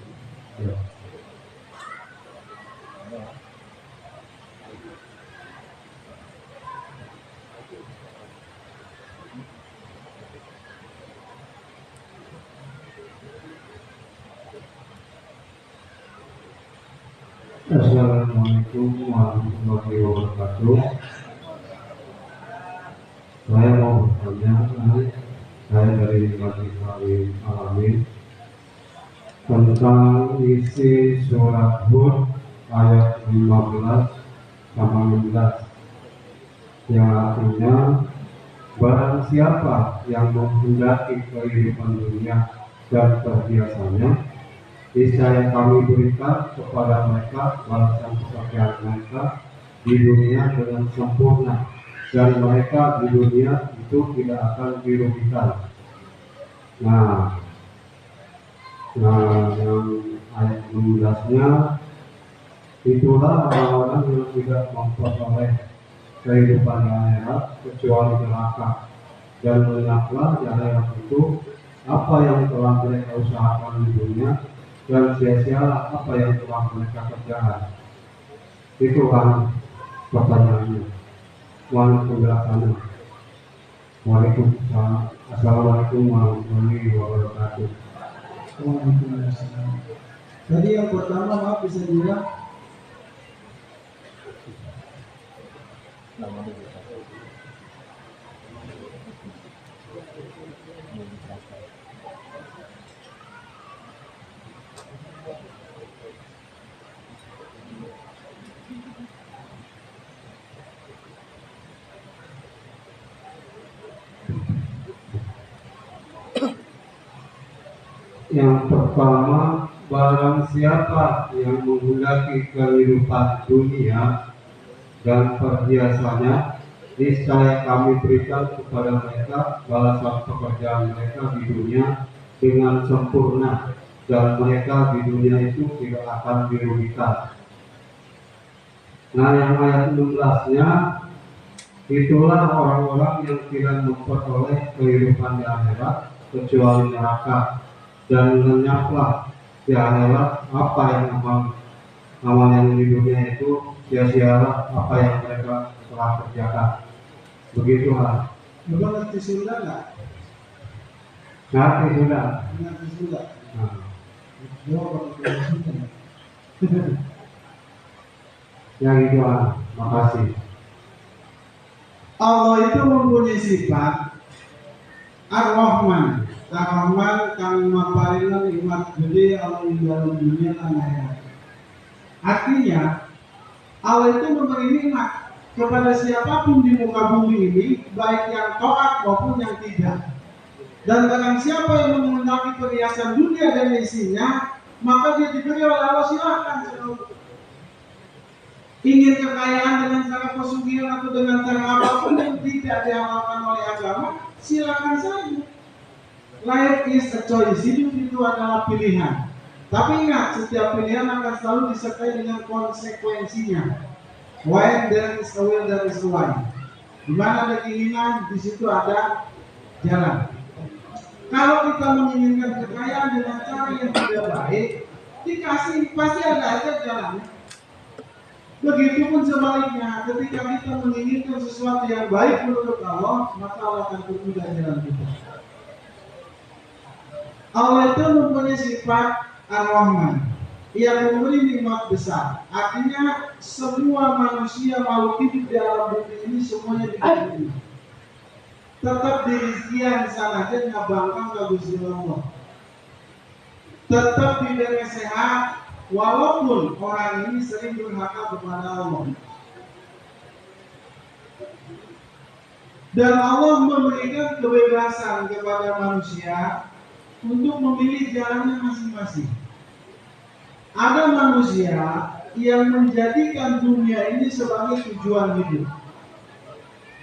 Assalamualaikum warahmatullahi wabarakatuh. Saya mau bertanya, saya dari Majelis Alim Alamin tentang isi surat Hud ayat 15 sama 16 yang artinya barang siapa yang menghendaki kehidupan dunia dan perhiasannya, niscaya kami berikan kepada mereka balasan pekerjaan mereka di dunia dengan sempurna, dan mereka di dunia itu tidak akan dirugikan. Nah, yang ayat 16-nya itulah orang-orang yang tidak memperoleh kehidupan di akhirat kecuali neraka, dan lenyaplah di akhirat itu apa yang telah mereka usahakan di dunia, dan sia-sialah apa yang telah mereka kerjakan. Itu kan pertanyaannya. Mohon penjelasannya. Waalaikumsalam. Assalamualaikum warahmatullahi wabarakatuh. Waalaikumsalam. Tadi yang pertama maaf bisa bilang Nama dia bisa. Yang pertama, barang siapa yang menghendaki kehidupan dunia dan perhiasannya, niscaya kami berikan kepada mereka balasan pekerjaan mereka di dunia dengan sempurna, dan mereka di dunia itu tidak akan dirugikan. Nah, yang ayat 16-nya, itulah orang-orang yang tidak memperoleh kehidupan di akhirat kecuali neraka, dan lenyaplah di akhirat apa yang amal yang di dunia itu, sia-sialah apa yang mereka telah kerjakan. Begitulah. Bapak ngerti Sunda nggak? Ngerti sudah. Ngerti Sunda. Nah, Jawab pakai Sunda. yang itu makasih. Allah itu mempunyai sifat Ar-Rahman. Ar-Rahman kang maparingan nikmat gede Allah di dalam dunia dan akhirat. Artinya Allah itu memberi nikmat kepada siapapun di muka bumi ini, baik yang taat maupun yang tidak. Dan barang siapa yang menghendaki perhiasan dunia dan isinya, maka dia diberi oleh Allah. Silakan. Ingin kekayaan dengan cara pesugihan atau dengan cara apapun yang tidak diamalkan oleh agama, silakan saja. Life is a choice. Hidup itu adalah pilihan. Tapi ingat, setiap pilihan akan selalu disertai dengan konsekuensinya. When there is a will, there is a way. Di mana ada keinginan, di situ ada jalan. Kalau kita menginginkan kekayaan dengan cara yang tidak baik, dikasih pasti ada aja jalannya. Begitupun sebaliknya, ketika kita menginginkan sesuatu yang baik menurut Allah, maka Allah akan permudah jalan kita. Allah itu mempunyai sifat Ar-Rahman yang memberi nikmat besar. Artinya semua manusia makhluk hidup di alam bumi ini semuanya diberi. Tetap di rizkian sana aja ngabangkan ke Gusti Allah. Tetap diberi sehat walaupun orang ini sering durhaka kepada Allah. Dan Allah memberikan kebebasan kepada manusia untuk memilih jalannya masing-masing. Ada manusia yang menjadikan dunia ini sebagai tujuan hidup.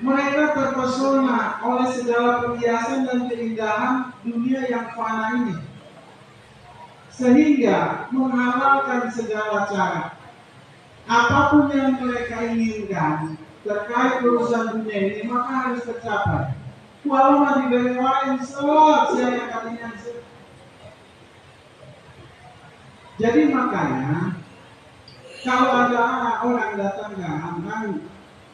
Mereka terpesona oleh segala perhiasan dan keindahan dunia yang fana ini, sehingga menghalalkan segala cara. Apapun yang mereka inginkan terkait urusan dunia ini, maka harus tercapai. Walau mati dari lain, siapa kalinya. Jadi makanya kalau ada orang datang kan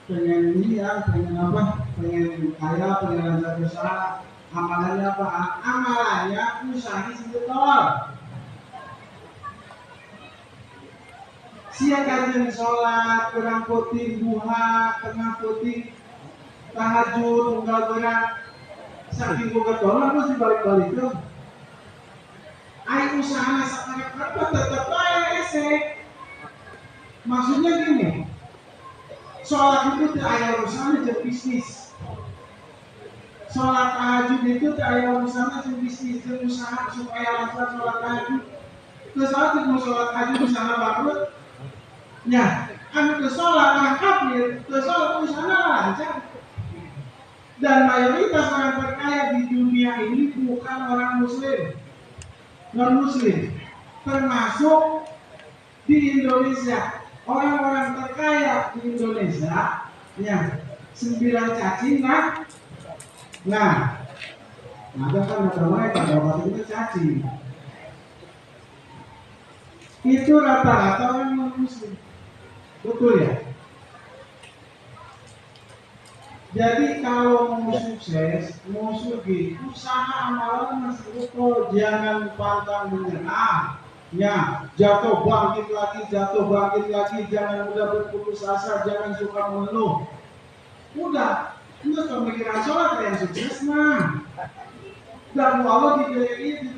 pengen ini ya, pengen apa, pengen kaya, pengen lancar usaha, amalannya apa? Amalannya usaha sebetulnya. Siapa kajian sholat, kurang putih duha, tengah putih tahajud, unggal berat, saking boga dolar masih balik-balik tuh. Ayo usaha sekarang apa tetap aja esek. Maksudnya gini, sholat itu tidak ada urusannya dengan bisnis. Sholat tahajud itu tidak ada urusannya dengan bisnis, dengan usaha supaya lancar sholat tahajud. Terus mau sholat tahajud usaha bangkrut. Ya, ke sholat orang kafir, ke sholat usaha lancar. Dan mayoritas orang terkaya di dunia ini bukan orang muslim, non muslim, termasuk di Indonesia. Orang-orang terkaya di Indonesia, ya 9 cacing kan? Nah, ada kan ada mereka bahwa itu cacing. Itu rata-rata orang non muslim, betul ya? Jadi kalau mau sukses, mau sugih, usaha amalan masih betul, jangan pantang menyerah. Ya, jatuh bangkit lagi, jangan mudah berputus asa, jangan suka mengeluh. Udah, itu pemikiran sholat yang sukses mah. Dan Allah dijelek.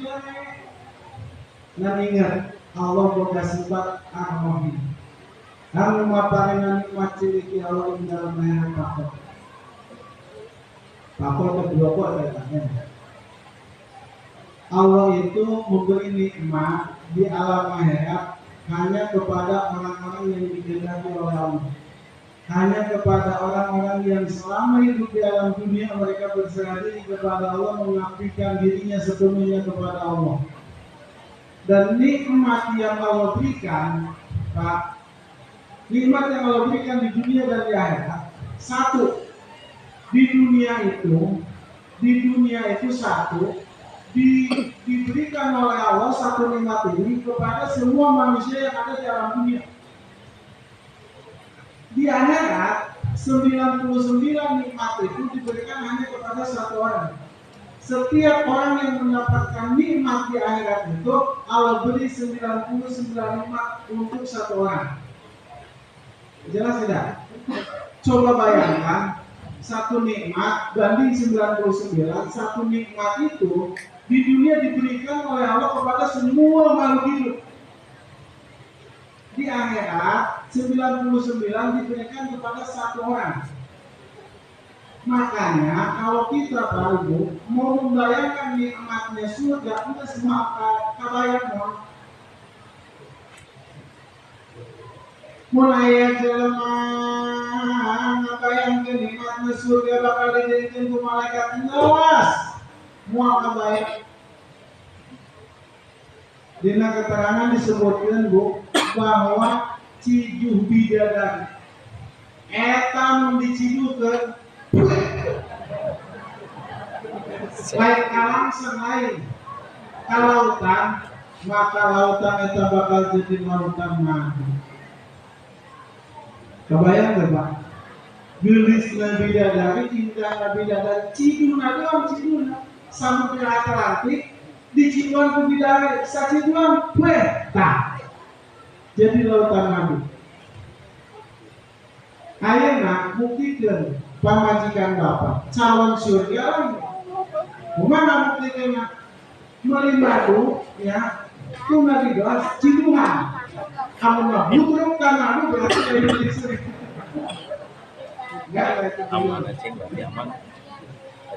Dan ingat, Allah boga sifat ar-Rahim. Kamu maparingan nikmat ciliki Allah yang dalam ayat pakot. Pakot kedua kok katanya. Allah itu memberi nikmat di alam akhirat hanya kepada orang-orang yang dikehendaki oleh Allah. Hanya kepada orang-orang yang selama hidup di alam dunia mereka berserah diri kepada Allah, mengabdikan dirinya sepenuhnya kepada Allah. Dan nikmat yang Allah berikan, Pak, nikmat yang Allah berikan di dunia dan di akhirat, satu, di dunia itu satu, diberikan oleh Allah satu nikmat ini kepada semua manusia yang ada di alam dunia. Di akhirat 99 nikmat itu diberikan hanya kepada satu orang. Setiap orang yang mendapatkan nikmat di akhirat itu Allah beri 99 nikmat untuk satu orang. Jelas tidak? Coba bayangkan satu nikmat banding 99, satu nikmat itu di dunia diberikan oleh Allah kepada semua makhluk hidup. Di akhirat 99 diberikan kepada satu orang. Makanya kalau kita baru mau membayangkan nikmatnya surga, kita semua kabayang mulai jelema ngabayangkeun nikmatnya surga bakal dijadikan ku malaikat ngawas moal kabayang. Dina keterangan disebutkan Bu bahwa cijuh bidadari eta mun dicidukeun lain kalangsung lain kalautan, maka lautan eta bakal jadi lautan madu. Kebayang gak Pak? Gelis bidadari, indah bidadari, ciduna doang ciduna sampai ke Atlantik diciduan ku bidadari, saciduan tak jadi lautan madu. Ayeuna buktikan pamajikan Bapak calon surga lagi. Kumana buktikannya? Meli madu ya, tuna di gelas ciduhan. Kamu mah butruk kan madu berarti dari istri. Enggak Aman acing berarti aman.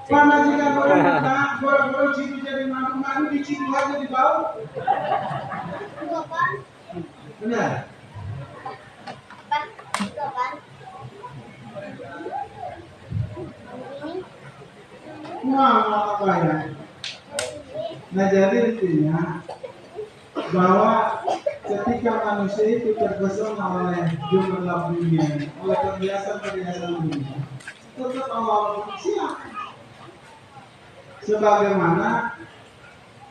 pamajikan orang boleh cidu jadi madu dicidu aja di bau. Benar. Wah, apa ya? Nah jadi intinya bahwa ketika manusia itu terpesona oleh jumlah dunia, oleh perhiasan dunia, tetap Allah silakan. Sebagaimana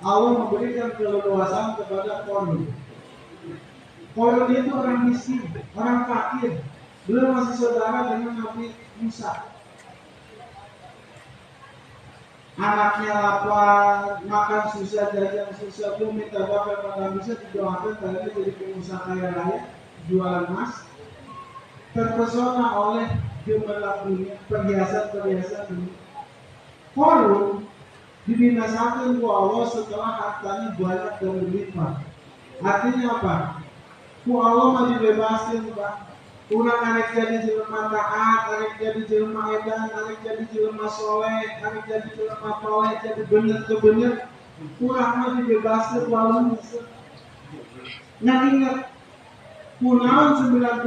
Allah memberikan keleluasaan kepada Korun. Korun itu orang miskin, orang fakir, belum masih saudara dengan Nabi Musa. Anaknya lapar, makan susah, jajan susah, pun minta bapak pada bisa didoakan tadi jadi pengusaha kaya raya, jualan emas. Terpesona oleh jumlah dunia, perhiasan dunia. Korun dibinasakan ku Allah setelah hartanya banyak dan berlimpah. Artinya apa? Ku Allah mah dibebaskan Pak. Urang arek jadi jelema taat, arek jadi jelema edan, arek jadi jelema soleh, arek jadi jelema toleh, jadi bener ke bener. Urang mah dibebaskan walau nah ingat, kunaon 99%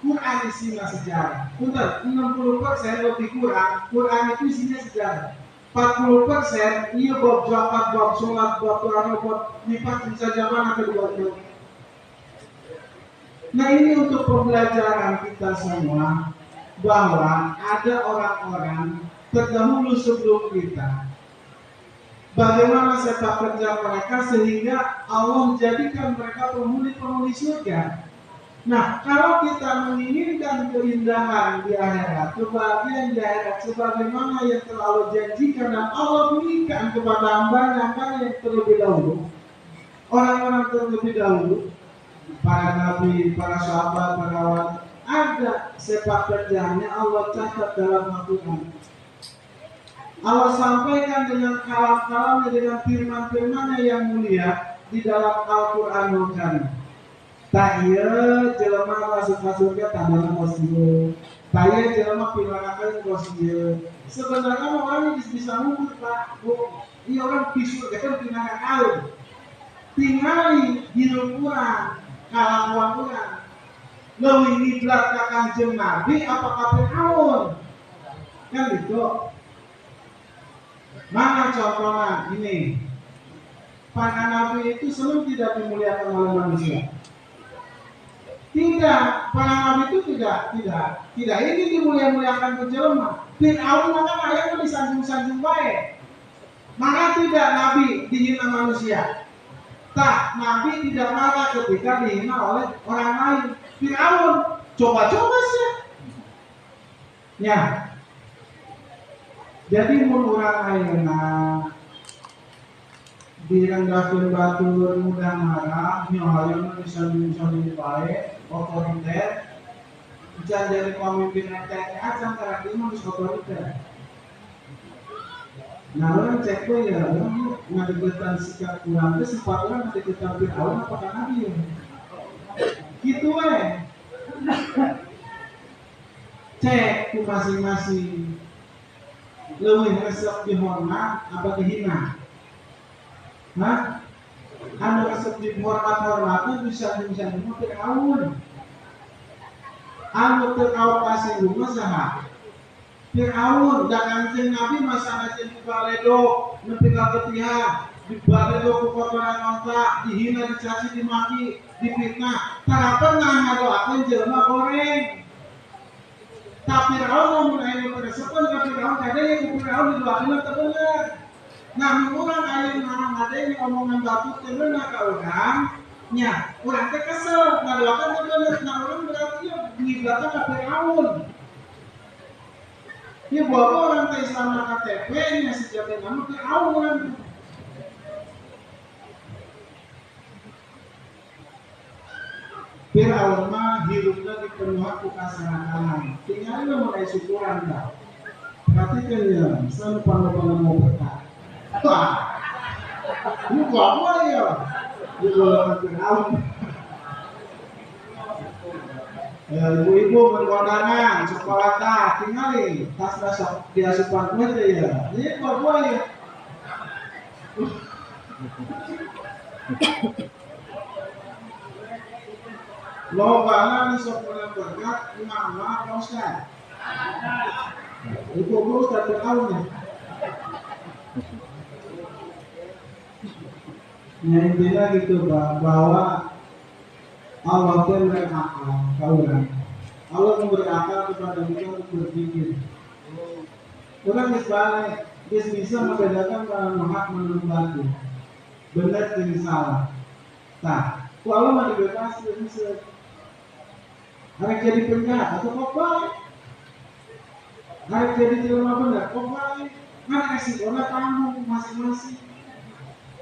Quran isinya sejarah. Punten 60% lebih kurang, Quran itu isinya sejarah. 40% iya bab zakat, bab sholat, bab puasa, bab nifas bisa zaman kedua. Nah ini untuk pembelajaran kita semua bahwa ada orang-orang terdahulu sebelum kita. Bagaimana sepak kerja mereka sehingga Allah menjadikan mereka penghuni surga. Nah kalau kita menginginkan keindahan di akhirat, kebahagiaan di akhirat sebagaimana yang telah Allah janjikan dan Allah berikan kepada hamba-hamba yang terlebih dahulu, orang-orang terlebih dahulu, para nabi, para sahabat, para wali, ada sepak terjangnya Allah catat dalam Al-Quran. Allah sampaikan dengan kalam-kalamnya, dengan firman-firmannya yang mulia di dalam Al-Quranul Karim. Tak iya jelema masuk surga tanah kosieu. Tak iya jelema pilarakan kosieu. Sebenarnya orang ini bisa ngukur Pak. Ini orang bisu kan pilarakan. Tingali hidup kurang, kalakuan kurang. Leuwih niblat ka Kanjeng Nabi apakah Fir'aun? Kan gitu. Mana contohnya ini? Para nabi itu selalu tidak dimuliakan oleh manusia. Tidak, para nabi itu tidak ini dimuliakan ke jelema. Fir'aun maka ayatnya disanjung-sanjung baik. Maka tidak nabi dihina manusia. Tak, nabi tidak marah ketika dihina oleh orang lain. Fir'aun coba-coba sih. Ya. Jadi mun urang ayeuna direndahkeun batur mudah marah, nyohayeun misalnya bae, otoriter. Jangan jadi pemimpin NTT aja karena dia mau otoriter. Nah orang cek ya, orang ngadegetan sikap kurang itu sifat orang ngadegetan Fir'aun apakah nabi ya? Gitu cek ku masing-masing leuwih resep dihormat apa dihina? Hah? Anu resep dihormat-hormatna bisa Fir'aun. Anu teu kasih rumah saha? Fir'aun dan Kanjeng Nabi masa aja dibaledog nepi ka ketihan, dibaledog ku kotoran onta, dihina, dicaci, dimaki, difitnah. Tara pernah ngadoakeun jelema goreng. Tapi Fir'aun lamun aya nu resepan ka Fir'aun kadenge ku Fir'aun didoakeun teu bener. Namun urang aya nu ngadenge omongan batu teu bener ka urang, nya urang teh kesel ngadoakeun teu bener. Nah urang berarti ngiblatna ka Fir'aun. Ini bawa orang ke Islam KTP nya sejati nama Fir'aun. Fir'aun mah hidupnya dipenuhi ku kasarakanan. Tinggal lu mulai syukuran dah. Perhatikan ya, selalu pandang mau berkah. Wah, ini apa ya? Ini golongan Fir'aun. Ibu-ibu berkondangan sekolah tak tinggali tas dasar dia supan meter ya. Ini kok boleh. Lobangan sekolah berkat mama Ustaz. Ibu Ustaz berkahun ya. Nah intinya gitu bahwa Allah memberi akal, kauran. Allah memberi akal kepada kita untuk berpikir. Orang misalnya bisa membedakan mana hak menurut batu, benar dan salah. Nah, kalau mau dibebas bisa. Harus jadi penjahat atau kok baik? Harus jadi jelema benar, kok baik? Mana kasih orang kamu masing-masing.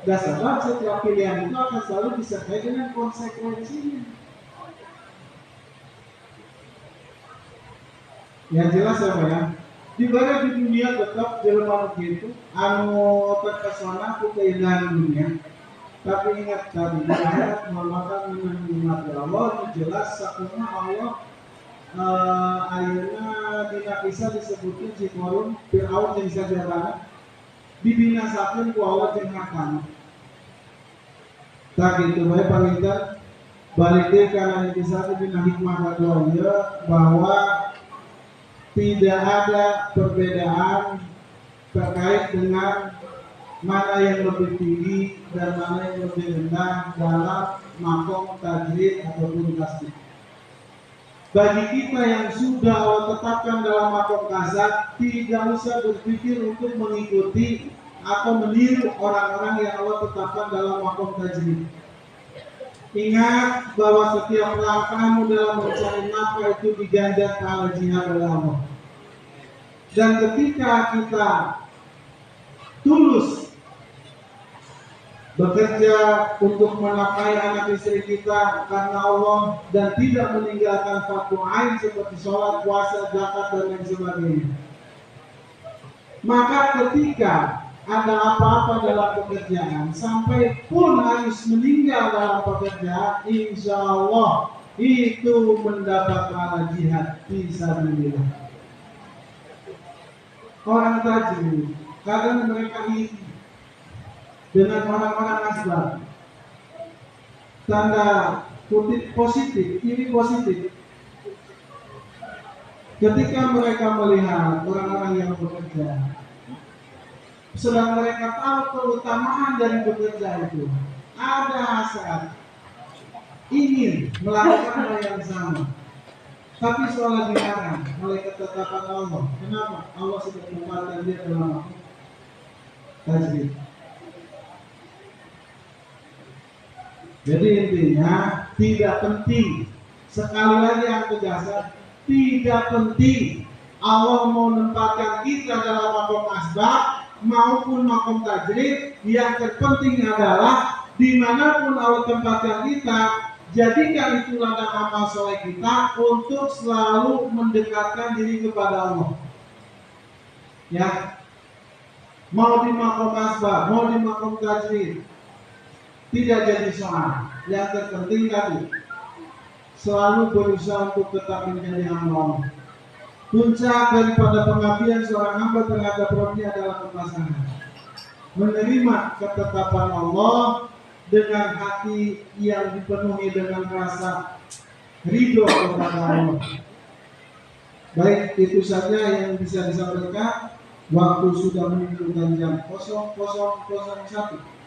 Dan sebab setiap pilihan itu akan selalu disertai dengan konsekuensinya. Yang jelas apa ya? Di mana di dunia tetap jelema begitu, anu terpesona ku keindahan dunia. Tapi ingat tadi di ayat menghormatan nikmat Allah jelas sakuna Allah ayeuna dina kisah disebutkeun si Qarun Fir'aun jeung sajabana dibinasakeun ku Allah jeung hartana. Tak gitu bae panginten balik deui kana kisah dina hikmah Allah bahwa tidak ada perbedaan terkait dengan mana yang lebih tinggi dan mana yang lebih rendah dalam makom tajrid ataupun tasbih. Bagi kita yang sudah Allah tetapkan dalam makom kasat, tidak usah berpikir untuk mengikuti atau meniru orang-orang yang Allah tetapkan dalam makom tajrid. Ingat bahwa setiap langkahmu dalam mencari nafkah itu diganjar pahala jihad oleh Allah. Dan ketika kita tulus bekerja untuk menafkahi anak istri kita karena Allah dan tidak meninggalkan fardu ain seperti sholat, puasa, zakat dan lain sebagainya. Maka ketika ada apa-apa dalam pekerjaan, sampai pun harus meninggal dalam pekerjaan, insya Allah itu mendapat pahala jihad fisabilillah. Orang tajir, kadang mereka iri dengan orang-orang asbab. Tanda kutip positif, ini positif. Ketika mereka melihat orang-orang yang bekerja, sedang mereka tahu keutamaan dari bekerja itu, ada hasrat ingin melakukan hal yang sama, tapi seolah dilarang oleh ketetapan Allah. Kenapa? Allah sudah menempatkan dia dalam tajwid. Jadi intinya tidak penting, sekali lagi yang tegaskan, tidak penting Allah mau menempatkan kita dalam makom asbab maupun makom tajrid. Yang terpenting adalah dimanapun Allah tempatkan kita, jadikan itu ladang amal soleh kita untuk selalu mendekatkan diri kepada Allah. Ya, mau di makom asbab, mau di makom tajrid, tidak jadi soal. Yang terpenting tadi selalu berusaha untuk tetap menjadi hamba Allah. Puncak daripada pengabdian seorang hamba terhadap Rabbnya adalah kepasrahan, menerima ketetapan Allah dengan hati yang dipenuhi dengan rasa ridho kepada Allah. Baik, itu saja yang bisa disampaikan. Waktu sudah menunjukkan jam 00.01.